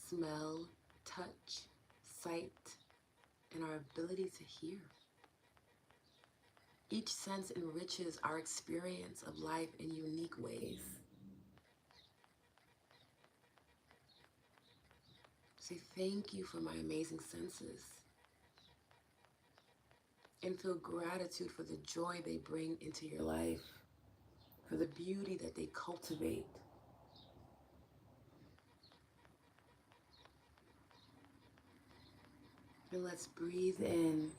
smell, touch, sight, and our ability to hear. Each sense enriches our experience of life in unique ways. Say thank you for my amazing senses. And feel gratitude for the joy they bring into your life, for the beauty that they cultivate. And let's breathe in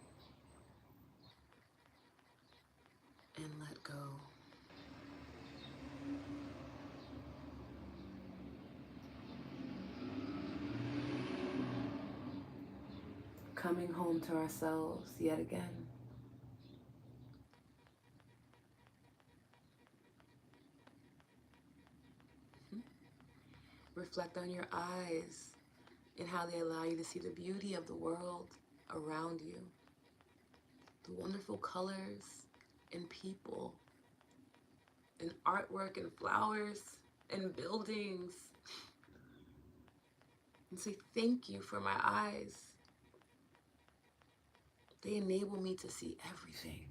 and let go. Coming home to ourselves yet again. Reflect on your eyes and how they allow you to see the beauty of the world around you. The wonderful colors and people and artwork and flowers and buildings. And say thank you for my eyes. They enable me to see everything.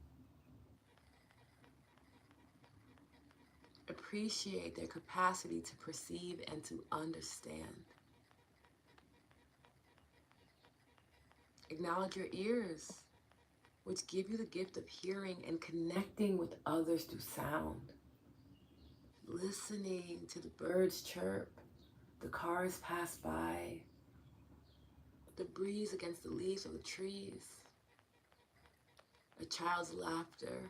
Appreciate their capacity to perceive and to understand. Acknowledge your ears, which give you the gift of hearing and connecting with others through sound. Listening to the birds chirp, the cars pass by, the breeze against the leaves of the trees, a child's laughter,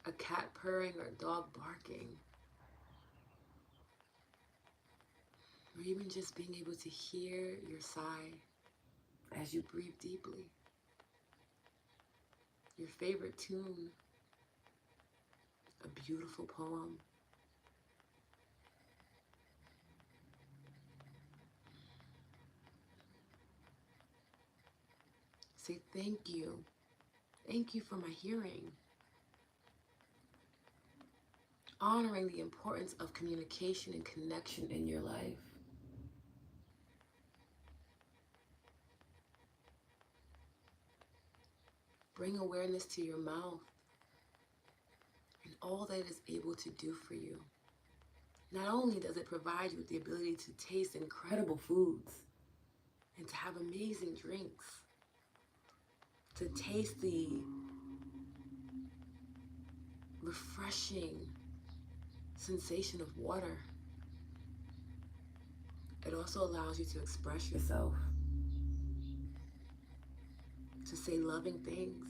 a cat purring or a dog barking, or even just being able to hear your sigh as you breathe deeply. Your favorite tune, a beautiful poem. Say thank you. Thank you for my hearing. Honoring the importance of communication and connection in your life. Bring awareness to your mouth and all that it is able to do for you. Not only does it provide you with the ability to taste incredible foods and to have amazing drinks, to taste the refreshing sensation of water, it also allows you to express yourself, to say loving things,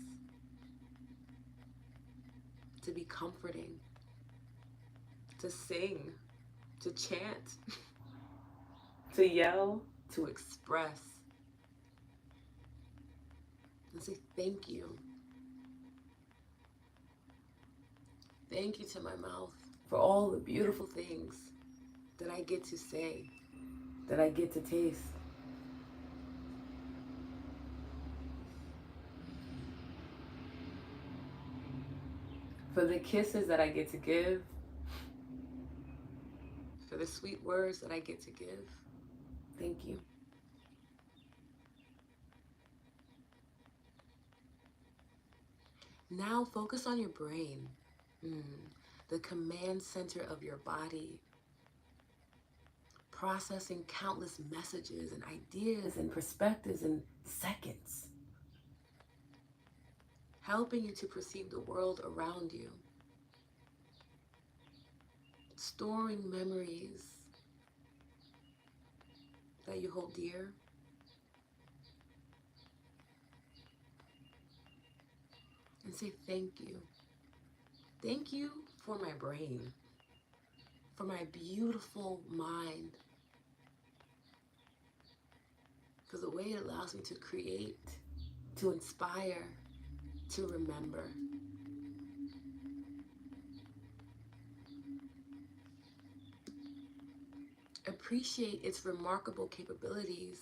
to be comforting, to sing, to chant, to yell, to express, and say thank you. Thank you to my mouth for all the beautiful things that I get to say, that I get to taste. For the kisses that I get to give, for the sweet words that I get to give. Thank you. Now focus on your brain, the command center of your body, processing countless messages and ideas and perspectives in seconds, helping you to perceive the world around you. storing memories that you hold dear. And say thank you. Thank you for my brain, for my beautiful mind, for the way it allows me to create, to inspire, to remember. Appreciate its remarkable capabilities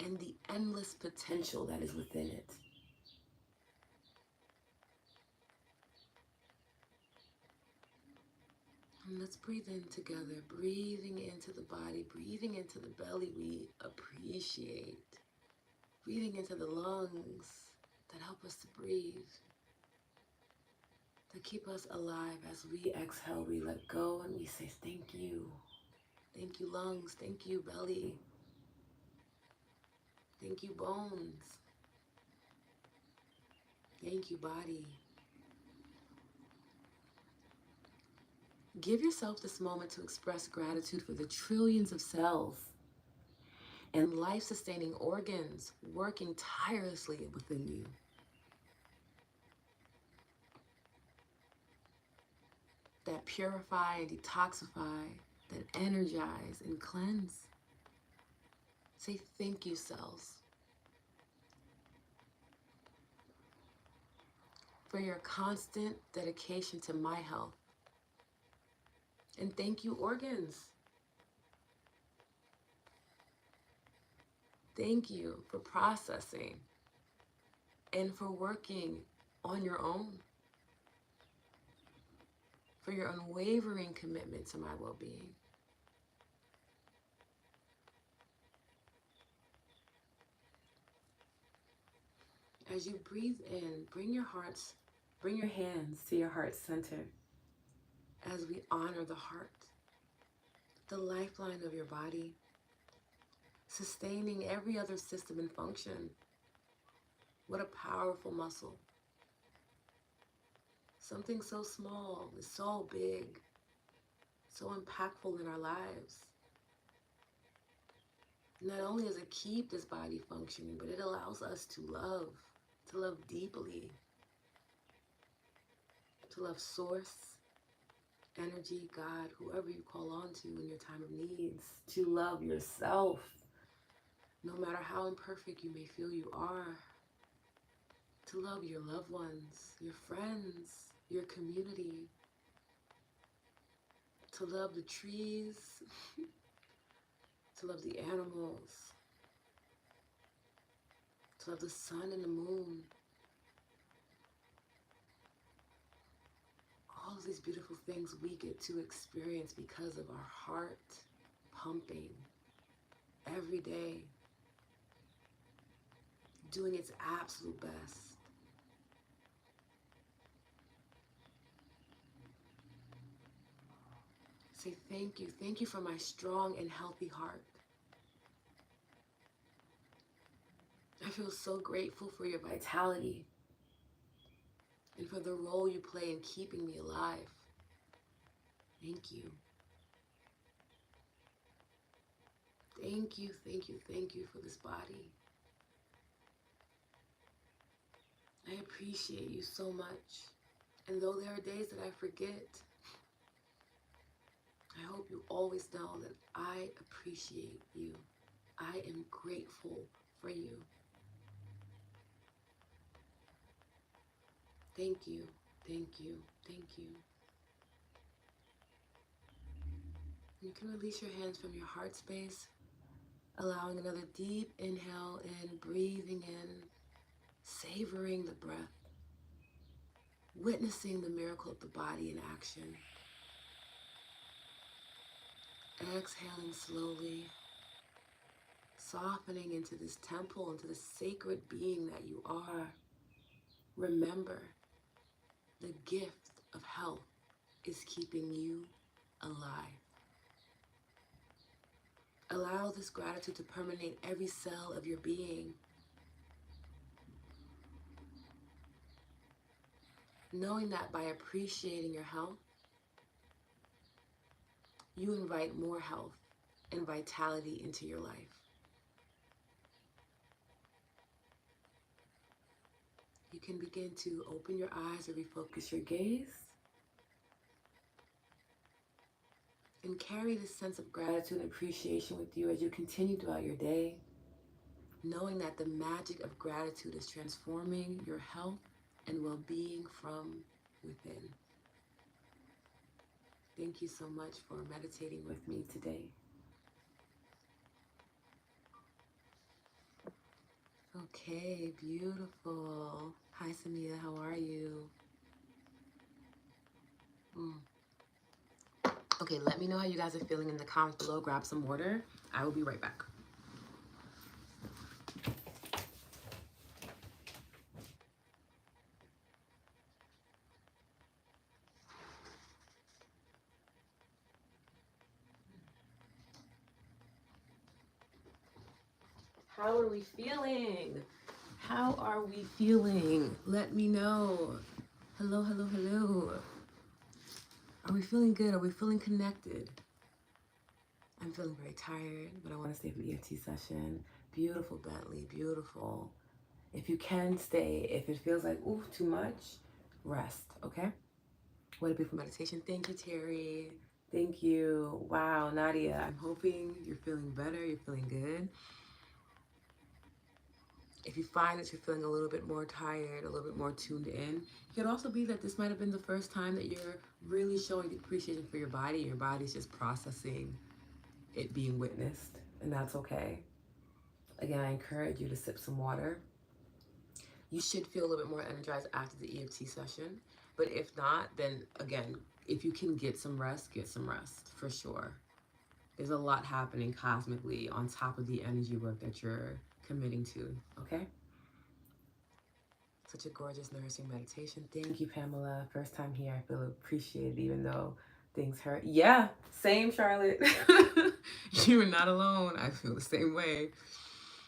and the endless potential that is within it. And let's breathe in together, breathing into the body, breathing into the belly. We appreciate. Breathing into the lungs that help us to breathe, to keep us alive. As we exhale, we let go and we say thank you. Thank you, lungs. Thank you, belly. Thank you, bones. Thank you, body. Give yourself this moment to express gratitude for the trillions of cells and life-sustaining organs working tirelessly within you. That purify and detoxify, that energize and cleanse. Say thank you, cells, for your constant dedication to my health. And thank you, organs. Thank you for processing and for working on your own, for your unwavering commitment to my well-being. As you breathe in, bring your hands to your heart center as we honor the heart, the lifeline of your body, sustaining every other system and function. What a powerful muscle. Something so small is so big, so impactful in our lives. Not only does it keep this body functioning, but it allows us to love deeply, to love source, energy, God, whoever you call on to in your time of needs, to love yourself, no matter how imperfect you may feel you are, to love your loved ones, your friends, your community, to love the trees, to love the animals, to love the sun and the moon. All of these beautiful things we get to experience because of our heart pumping every day, doing its absolute best. Say thank you. Thank you for my strong and healthy heart. I feel so grateful for your vitality and for the role you play in keeping me alive. Thank you. Thank you, thank you, thank you for this body. I appreciate you so much. And though there are days that I forget, I hope you always know that I appreciate you. I am grateful for you. Thank you, thank you, thank you. You can release your hands from your heart space, allowing another deep inhale in, breathing in, savoring the breath, witnessing the miracle of the body in action. Exhaling slowly, softening into this temple, into the sacred being that you are. Remember, the gift of health is keeping you alive. Allow this gratitude to permeate every cell of your being. Knowing that by appreciating your health, you invite more health and vitality into your life. You can begin to open your eyes or refocus your gaze and carry this sense of gratitude and appreciation with you as you continue throughout your day, knowing that the magic of gratitude is transforming your health and well-being from within. Thank you so much for meditating with me today. Okay, beautiful. Hi, Samia, how are you? Okay, let me know how you guys are feeling in the comments below. Grab some water. I will be right back. How are we feeling? How are we feeling? Let me know. Hello, hello, hello. Are we feeling good? Are we feeling connected? I'm feeling very tired, but I want to stay for the EFT session. Beautiful, Bentley, beautiful. If you can stay, if it feels like, ooh, too much, rest, okay? What a beautiful meditation. Thank you, Terry. Thank you. Wow, Nadia, I'm hoping you're feeling better, you're feeling good. If you find that you're feeling a little bit more tired, a little bit more tuned in, it could also be that this might have been the first time that you're really showing appreciation for your body. Your body's just processing it being witnessed, and that's okay. Again, I encourage you to sip some water. You should feel a little bit more energized after the EFT session, but if not, then again, if you can get some rest for sure. There's a lot happening cosmically on top of the energy work that you're committing to, okay? Such a gorgeous nourishing meditation. Thank you, Pamela. First time here, I feel appreciated even though things hurt. Yeah, same, Charlotte. You are not alone. I feel the same way.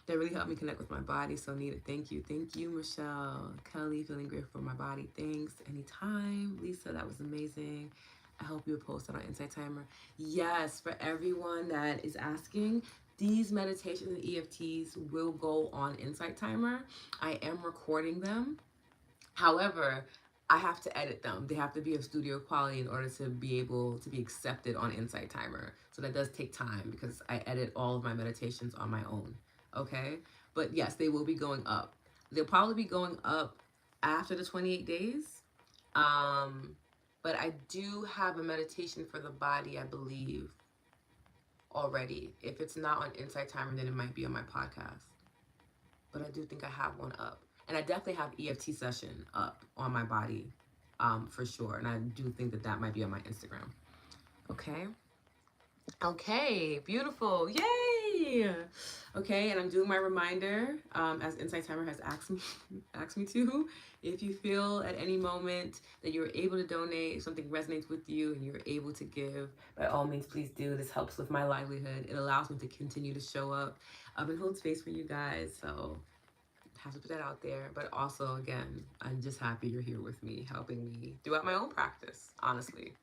That really helped me connect with my body, so needed. Thank you. Thank you, Michelle. Kelly, feeling grateful for my body. Thanks. Anytime. Lisa, that was amazing. I hope you posted on Insight Timer. Yes, for everyone that is asking, these meditations and EFTs will go on Insight Timer. I am recording them. However, I have to edit them. They have to be of studio quality in order to be able to be accepted on Insight Timer. So that does take time because I edit all of my meditations on my own. Okay? But yes, they will be going up. They'll probably be going up after the 28 days. But I do have a meditation for the body, I believe, already. If it's not on Insight Timer, then it might be on my podcast. But I do think I have one up. And I definitely have EFT session up on my body, for sure. And I do think that that might be on my Instagram. Okay. Okay, beautiful. Yay! Okay, and I'm doing my reminder, as Insight Timer has asked me to. If you feel at any moment that you're able to donate, if something resonates with you and you're able to give, by all means, please do. This helps with my livelihood. It allows me to continue to show up and hold space for you guys. So have to put that out there. But also, again, I'm just happy you're here with me, helping me throughout my own practice, honestly.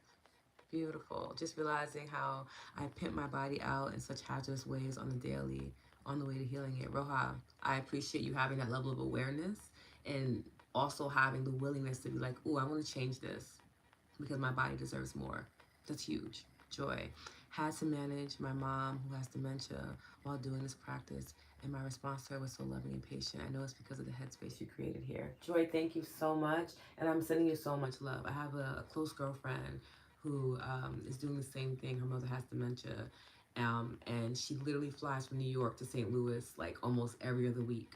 Beautiful. Just realizing how I pimp my body out in such hazardous ways on the daily, on the way to healing it. Roha, I appreciate you having that level of awareness and also having the willingness to be like, oh, I want to change this because my body deserves more. That's huge. Joy. Had to manage my mom who has dementia while doing this practice, and my response to her was so loving and patient. I know it's because of the headspace you created here. Joy, thank you so much, and I'm sending you so much love. I have a close girlfriend who is doing the same thing. Her mother has dementia, and she literally flies from New York to St. Louis like almost every other week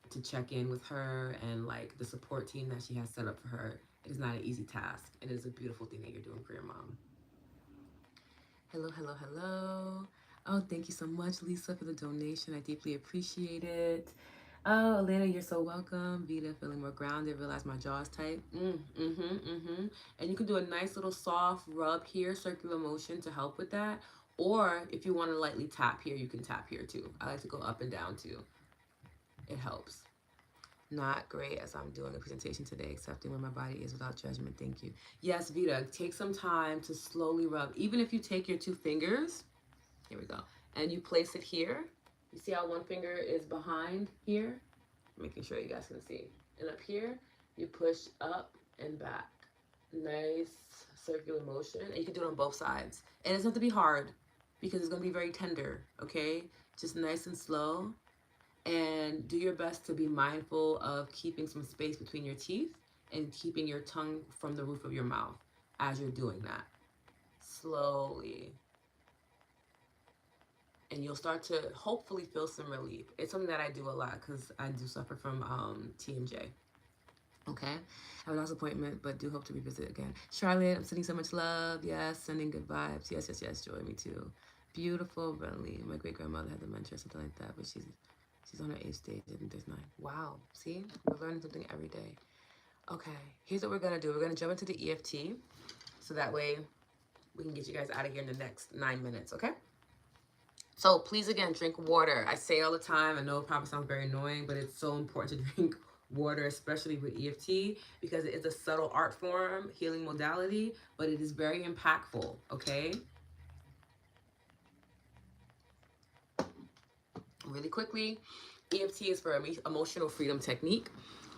to check in with her and like the support team that she has set up for her. It is not an easy task. It is a beautiful thing that you're doing for your mom. Hello, hello, hello. Oh, thank you so much, Lisa, for the donation. I deeply appreciate it. Oh, Elena, you're so welcome. Vita, feeling more grounded. Realize my jaw is tight. And you can do a nice little soft rub here, circular motion to help with that. Or if you want to lightly tap here, you can tap here too. I like to go up and down too. It helps. Not great as I'm doing a presentation today, accepting where my body is without judgment. Thank you. Yes, Vita, take some time to slowly rub. Even if you take your two fingers, here we go, and you place it here. You see how one finger is behind here? Making sure you guys can see. And up here, you push up and back. Nice circular motion. And you can do it on both sides. And it's not to be hard because it's going to be very tender, okay? Just nice and slow. And do your best to be mindful of keeping some space between your teeth and keeping your tongue from the roof of your mouth as you're doing that. Slowly. And you'll start to hopefully feel some relief. It's something that I do a lot because I do suffer from TMJ. Okay, I have a last appointment, but do hope to revisit again. Charlotte, I'm sending so much love. Yes, sending good vibes. Yes, yes, yes, Joy, me too. Beautiful, Brentley. My great grandmother had dementia or something like that, but she's on her 8th stage. I think there's 9. Wow, see, we're learning something every day. Okay, here's what we're gonna do. We're gonna jump into the EFT, so that way we can get you guys out of here in the next 9 minutes. Okay. So please, again, drink water. I say all the time, I know it probably sounds very annoying, but it's so important to drink water, especially with EFT, because it is a subtle art form, healing modality, but it is very impactful, okay? Really quickly, EFT is for emotional freedom technique.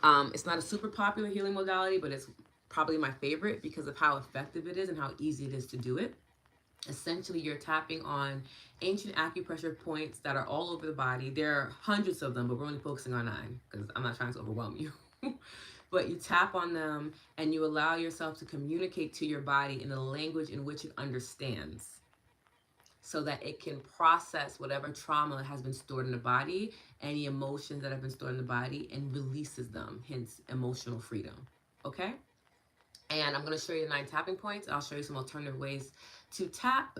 It's not a super popular healing modality, but it's probably my favorite because of how effective it is and how easy it is to do it. Essentially, you're tapping on ancient acupressure points that are all over the body. There are hundreds of them, but we're only focusing on 9 because I'm not trying to overwhelm you. But you tap on them and you allow yourself to communicate to your body in a language in which it understands so that it can process whatever trauma has been stored in the body, any emotions that have been stored in the body, and releases them, hence emotional freedom. Okay? And I'm going to show you the 9 tapping points. I'll show you some alternative ways to tap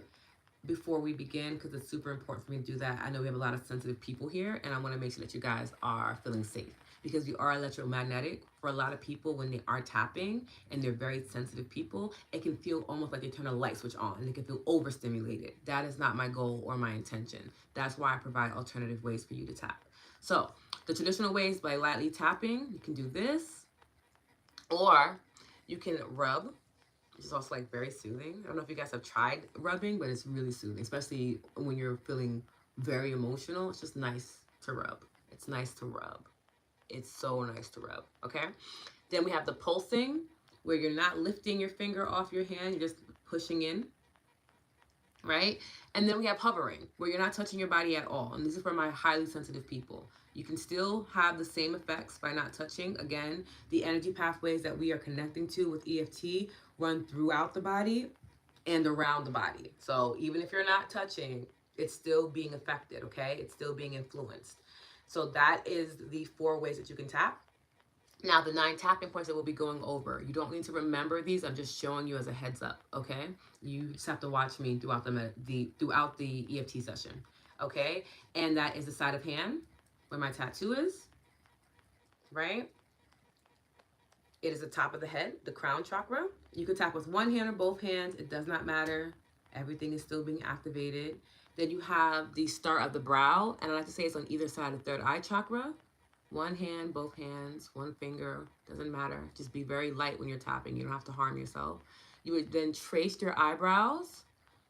before we begin because it's super important for me to do that. I know we have a lot of sensitive people here, and I want to make sure that you guys are feeling safe because we are electromagnetic. For a lot of people, when they are tapping and they're very sensitive people, it can feel almost like they turn a light switch on and they can feel overstimulated. That is not my goal or my intention. That's why I provide alternative ways for you to tap. So the traditional ways by lightly tapping, you can do this, or you can rub, which is also like very soothing. I don't know if you guys have tried rubbing, but it's really soothing, especially when you're feeling very emotional. It's just nice to rub. It's nice to rub. It's so nice to rub, okay? Then we have the pulsing, where you're not lifting your finger off your hand, you're just pushing in, right? And then we have hovering, where you're not touching your body at all. And this is for my highly sensitive people. You can still have the same effects by not touching. Again, the energy pathways that we are connecting to with EFT run throughout the body and around the body. So even if you're not touching, it's still being affected, okay? It's still being influenced. So that is the 4 ways that you can tap. Now, the 9 tapping points that we'll be going over, you don't need to remember these. I'm just showing you as a heads up, okay? You just have to watch me throughout the EFT session, okay? And that is the side of hand where my tattoo is, right? It is the top of the head, the crown chakra. You can tap with one hand or both hands. It does not matter. Everything is still being activated. Then you have the start of the brow, and I like to say it's on either side of the 3rd eye chakra. One hand, both hands, one finger, doesn't matter. Just be very light when you're tapping. You don't have to harm yourself. You would then trace your eyebrows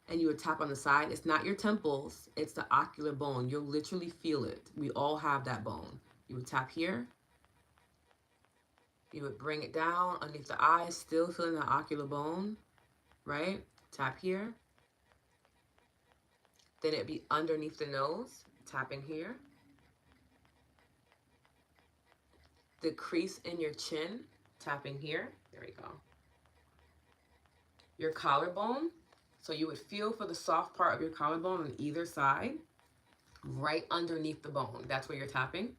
and you would tap on the side. It's not your temples, it's the ocular bone. You'll literally feel it. We all have that bone. You would tap here. You would bring it down underneath the eyes, still feeling the ocular bone, right? Tap here. Then it'd be underneath the nose, tapping here. The crease in your chin, tapping here. There we go. Your collarbone. So you would feel for the soft part of your collarbone on either side, right underneath the bone. That's where you're tapping.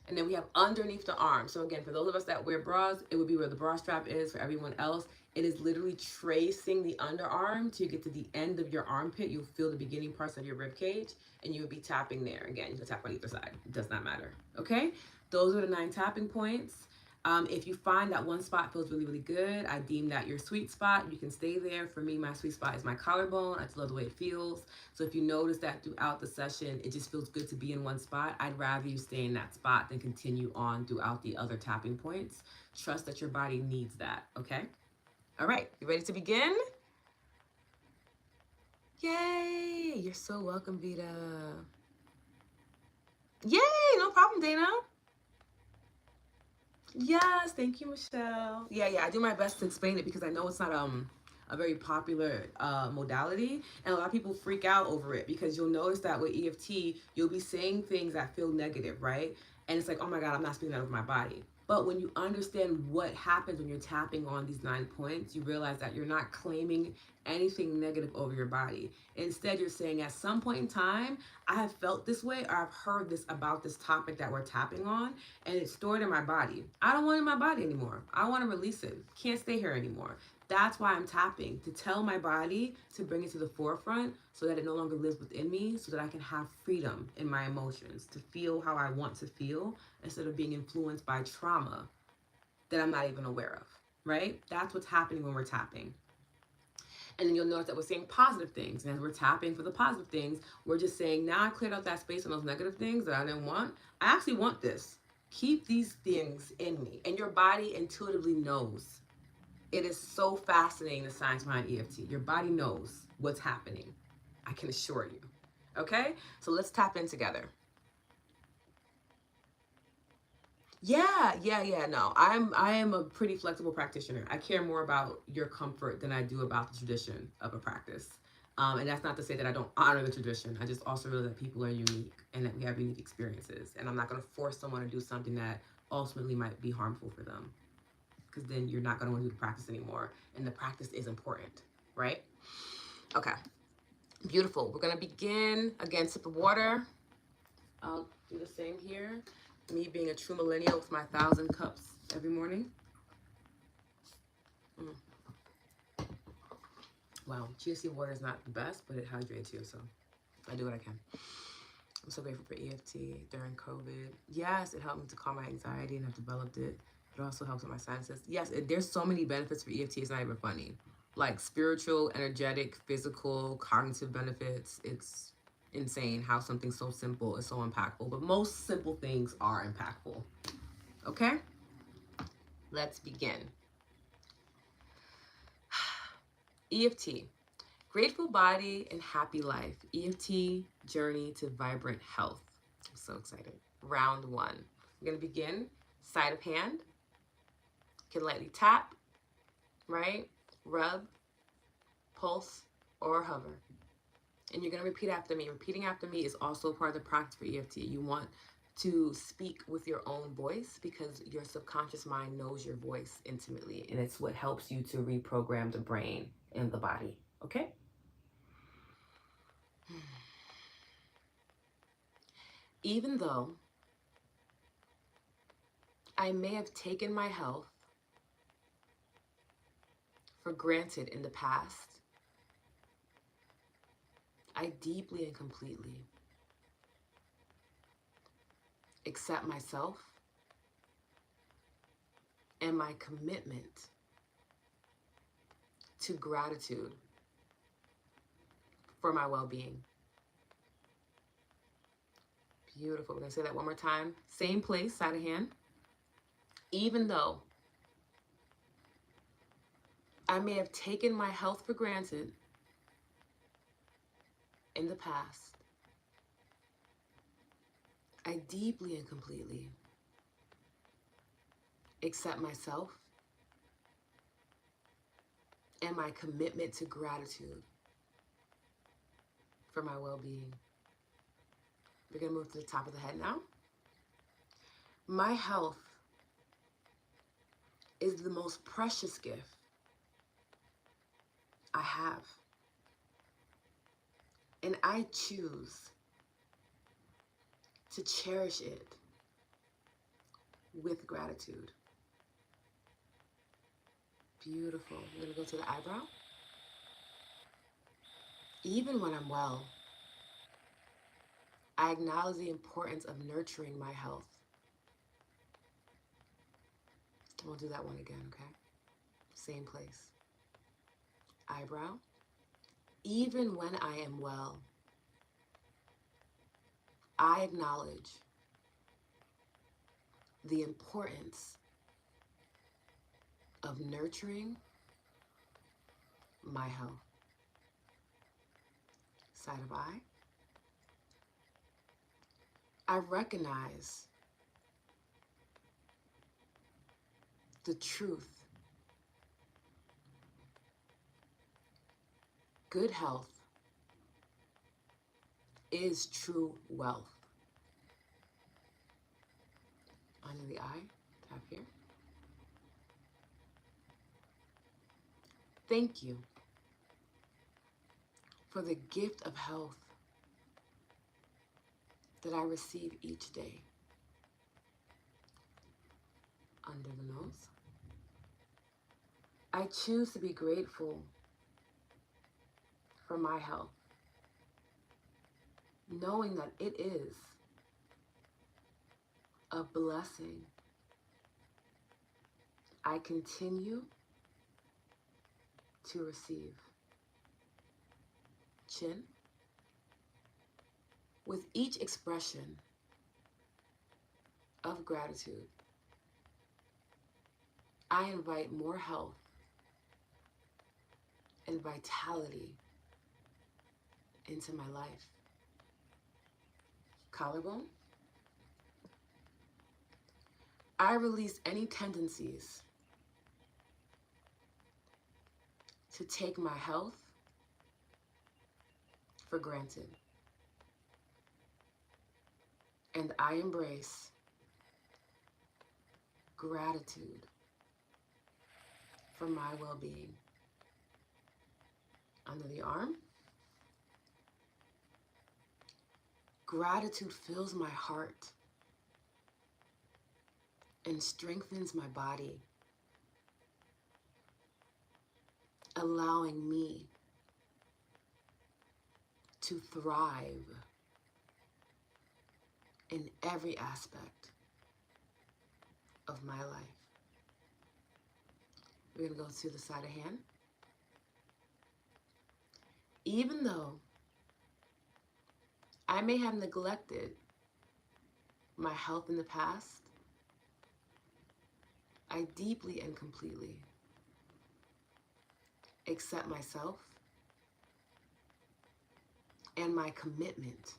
And then we have underneath the arm. So again, for those of us that wear bras, it would be where the bra strap is. For everyone else, it is literally tracing the underarm till you get to the end of your armpit. You'll feel the beginning parts of your rib cage, and you would be tapping there. Again, you can tap on either side. It does not matter. Okay? Those are the 9 tapping points. If you find that one spot feels really, really good, I deem that your sweet spot. You can stay there. For me, my sweet spot is my collarbone. I just love the way it feels. So if you notice that throughout the session, it just feels good to be in one spot, I'd rather you stay in that spot than continue on throughout the other tapping points. Trust that your body needs that, okay? All right, you ready to begin? Yay! You're so welcome, Vita. Yay! No problem, Dana. Yes, thank you, Michelle. Yeah, I do my best to explain it because I know it's not a very popular modality, and a lot of people freak out over it because you'll notice that with EFT, you'll be saying things that feel negative, right? And it's like, oh my God, I'm not speaking that over my body. But when you understand what happens when you're tapping on these 9 points, you realize that you're not claiming anything negative over your body. Instead, you're saying at some point in time, I have felt this way or I've heard this about this topic that we're tapping on, and it's stored in my body. I don't want it in my body anymore. I want to release it. Can't stay here anymore. That's why I'm tapping, to tell my body to bring it to the forefront so that it no longer lives within me, so that I can have freedom in my emotions, to feel how I want to feel instead of being influenced by trauma that I'm not even aware of, right? That's what's happening when we're tapping. And then you'll notice that we're saying positive things. And as we're tapping for the positive things, we're just saying, now I cleared out that space on those negative things that I didn't want. I actually want this. Keep these things in me. And your body intuitively knows. It is so fascinating, the science behind EFT. Your body knows what's happening. I can assure you. Okay? So let's tap in together. Yeah. No, I am a pretty flexible practitioner. I care more about your comfort than I do about the tradition of a practice. And that's not to say that I don't honor the tradition. I just also know that people are unique and that we have unique experiences. And I'm not going to force someone to do something that ultimately might be harmful for them, because then you're not going to want to do the practice anymore. And the practice is important, right? Okay, beautiful. We're going to begin. Again, sip of water. I'll do the same here. Me being a true millennial with my 1,000 cups every morning. Wow, chia seed water is not the best, but it hydrates you, so I do what I can. I'm so grateful for EFT during COVID. Yes, it helped me to calm my anxiety, and I've developed it. It also helps with my sinuses. Yes, there's so many benefits for EFT, it's not even funny. Like spiritual, energetic, physical, cognitive benefits. It's insane how something so simple is so impactful. But most simple things are impactful. Okay? Let's begin. EFT. Grateful body and happy life. EFT journey to vibrant health. I'm so excited. Round 1. I'm going to begin side of hand. You can lightly tap, right? Rub, pulse, or hover. And you're going to repeat after me. Repeating after me is also part of the practice for EFT. You want to speak with your own voice because your subconscious mind knows your voice intimately, and it's what helps you to reprogram the brain and the body. Okay? Even though I may have taken my health for granted in the past, I deeply and completely accept myself and my commitment to gratitude for my well-being. Beautiful. We're going to say that one more time. Same place, side of hand. Even though I may have taken my health for granted in the past, I deeply and completely accept myself and my commitment to gratitude for my well-being. We're going to move to the top of the head now. My health is the most precious gift I have. And I choose to cherish it with gratitude. Beautiful. I'm going to go to the eyebrow. Even when I'm well, I acknowledge the importance of nurturing my health. We'll do that one again, okay? Same place. Eyebrow. Even when I am well, I acknowledge the importance of nurturing my health. Side of eye. I recognize the truth. Good health is true wealth. Under the eye, tap here. Thank you for the gift of health that I receive each day. Under the nose. I choose to be grateful for my health, knowing that it is a blessing. I continue to receive. Chin. With each expression of gratitude, I invite more health and vitality into my life. Collarbone. I release any tendencies to take my health for granted. And I embrace gratitude for my well-being. Under the arm. Gratitude fills my heart and strengthens my body, allowing me to thrive in every aspect of my life. We're going to go to the side of hand. Even though I may have neglected my health in the past, I deeply and completely accept myself and my commitment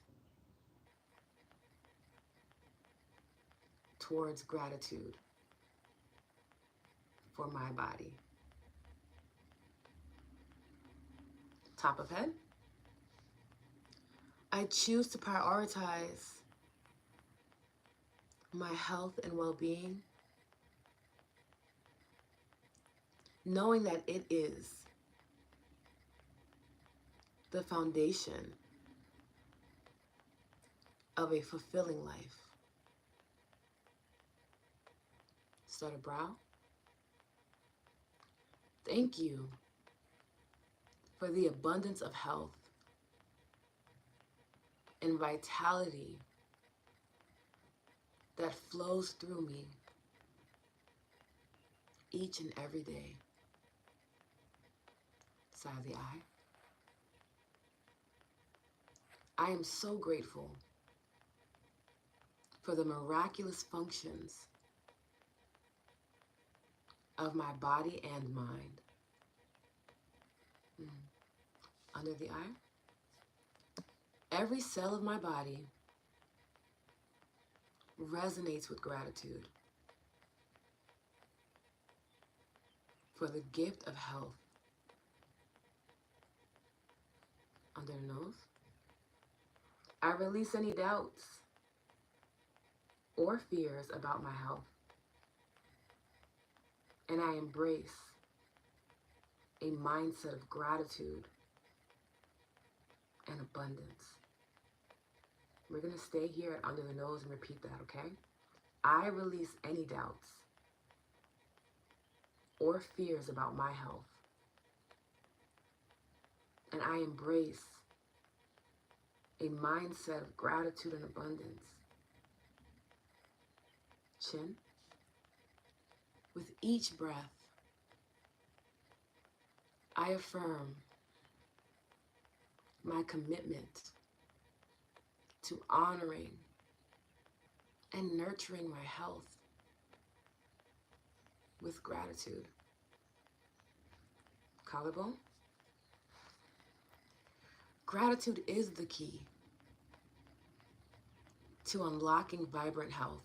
towards gratitude for my body. Top of head. I choose to prioritize my health and well-being, knowing that it is the foundation of a fulfilling life. Start a brow. Thank you for the abundance of health and vitality that flows through me each and every day. Side of the eye. I am so grateful for the miraculous functions of my body and mind. Under the eye. Every cell of my body resonates with gratitude for the gift of health. Under the nose. I release any doubts or fears about my health, and I embrace a mindset of gratitude and abundance. We're going to stay here under the nose and repeat that, okay? I release any doubts or fears about my health, and I embrace a mindset of gratitude and abundance. Chin. With each breath, I affirm my commitment to honoring and nurturing my health with gratitude. Collarbone. Gratitude is the key to unlocking vibrant health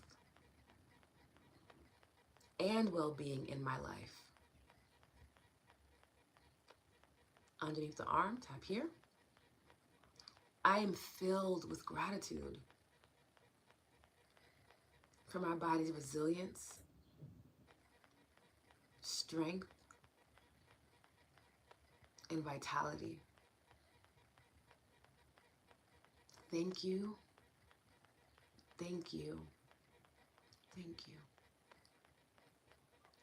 and well-being in my life. Underneath the arm, tap here. I am filled with gratitude for my body's resilience, strength, and vitality. Thank you, thank you, thank you.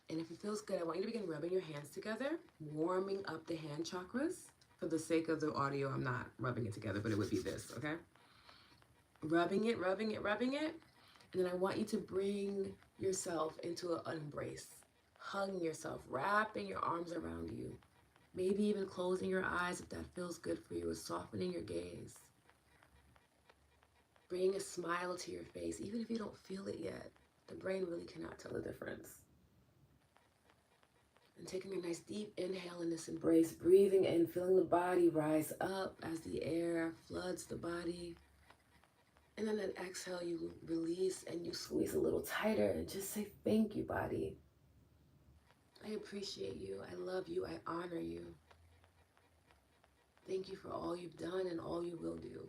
And if it feels good, I want you to begin rubbing your hands together, warming up the hand chakras. For the sake of the audio, I'm not rubbing it together, but it would be this, okay? Rubbing it, rubbing it, rubbing it. And then I want you to bring yourself into an embrace, hugging yourself, wrapping your arms around you, maybe even closing your eyes if that feels good for you, or softening your gaze. Bringing a smile to your face, even if you don't feel it yet. The brain really cannot tell the difference. And taking a nice deep inhale in this embrace, breathing in, feeling the body rise up as the air floods the body. And then an exhale, you release and you squeeze a little tighter and just say, thank you, body. I appreciate you. I love you. I honor you. Thank you for all you've done and all you will do.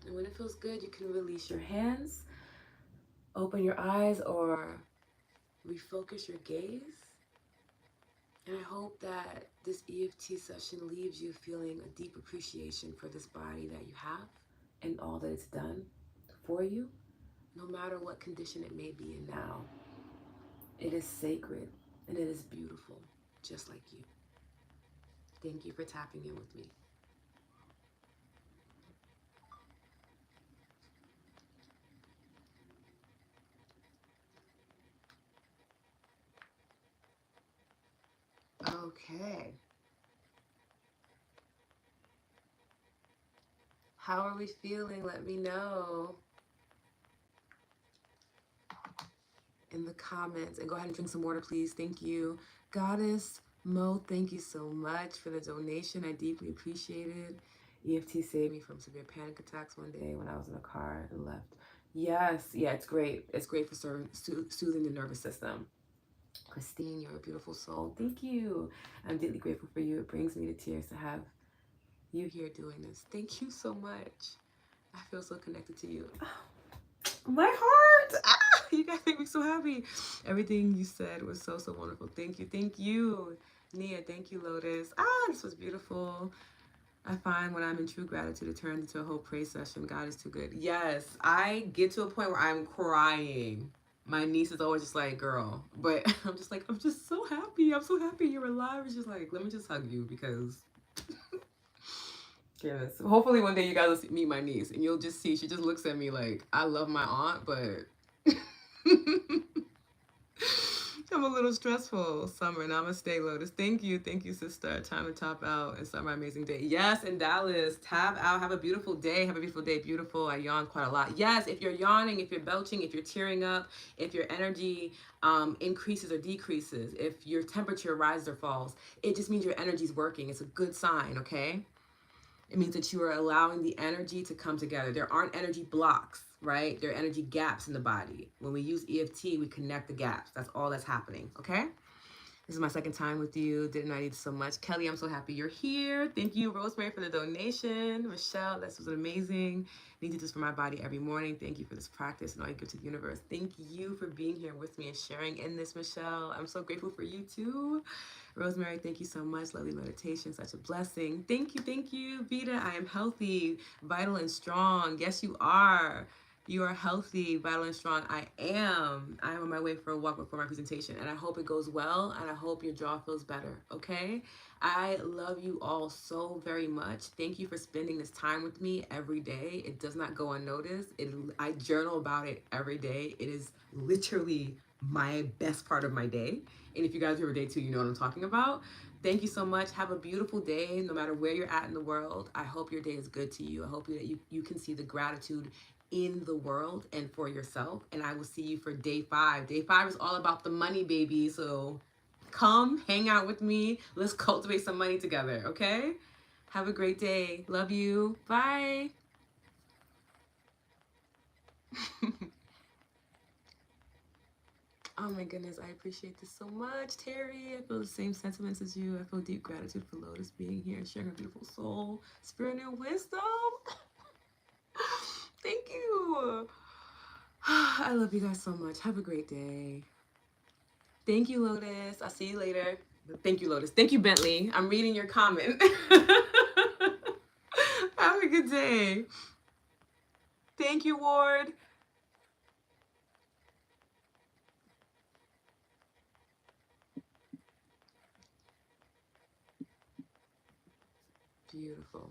And when it feels good, you can release your hands, open your eyes, or refocus your gaze. And I hope that this EFT session leaves you feeling a deep appreciation for this body that you have and all that it's done for you, no matter what condition it may be in now. It is sacred and it is beautiful, just like you. Thank you for tapping in with me. Okay. How are we feeling? Let me know in the comments. And go ahead and drink some water, please. Thank you. Goddess Mo, thank you so much for the donation. I deeply appreciate it. EFT saved me from severe panic attacks one day when I was in a car and left. Yes, yeah, it's great. It's great for soothing the nervous system. Christine, you're a beautiful soul. Thank you. I'm deeply grateful for you. It brings me to tears to have you here doing this. Thank you so much. I feel so connected to you. My heart. You guys make me so happy. Everything you said was so, so wonderful. Thank you. Thank you. Nia, thank you, Lotus. This was beautiful. I find when I'm in true gratitude, it turns into a whole praise session. God is too good. Yes, I get to a point where I'm crying. My niece is always just like, girl. But I'm just like, I'm just so happy. I'm so happy you're alive. It's just like, let me just hug you because... Yes. Hopefully one day you guys will meet my niece and you'll just see, she just looks at me like, I love my aunt, but I'm a little stressful. Summer, namaste, Lotus. Thank you, sister. Time to top out and start my amazing day. Yes, in Dallas, tap out. Have a beautiful day. Have a beautiful day. Beautiful. I yawned quite a lot. Yes, if you're yawning, if you're belching, if you're tearing up, if your energy increases or decreases, if your temperature rises or falls, it just means your energy's working. It's a good sign, okay? It means that you are allowing the energy to come together. There aren't energy blocks, right? There are energy gaps in the body. When we use EFT, we connect the gaps. That's all that's happening, okay? This is my second time with you. Didn't I need so much? Kelly, I'm so happy you're here. Thank you, Rosemary, for the donation. Michelle, this was amazing. I need to do this for my body every morning. Thank you for this practice and all you give to the universe. Thank you for being here with me and sharing in this, Michelle. I'm so grateful for you too. Rosemary, thank you so much. Lovely meditation, such a blessing. Thank you, Vita. I am healthy, vital, and strong. Yes, you are. You are healthy, vital, and strong. I am. I am on my way for a walk before my presentation, and I hope it goes well, and I hope your jaw feels better, okay? I love you all so very much. Thank you for spending this time with me every day. It does not go unnoticed. I journal about it every day. It is literally my best part of my day. And if you guys are a day two, you know what I'm talking about. Thank you so much. Have a beautiful day, no matter where you're at in the world. I hope your day is good to you. I hope that you can see the gratitude in the world and for yourself. And I will see you for day 5. Day 5 is all about the money, baby. So come hang out with me. Let's cultivate some money together, okay? Have a great day. Love you. Bye. Oh my goodness, I appreciate this so much, Terry. I feel the same sentiments as you. I feel deep gratitude for Lotus being here and sharing her beautiful soul, spirit, and wisdom. Thank you. I love you guys so much. Have a great day. Thank you, Lotus. I'll see you later. Thank you, Lotus. Thank you, Bentley. I'm reading your comment. Have a good day. Thank you, Ward. Beautiful.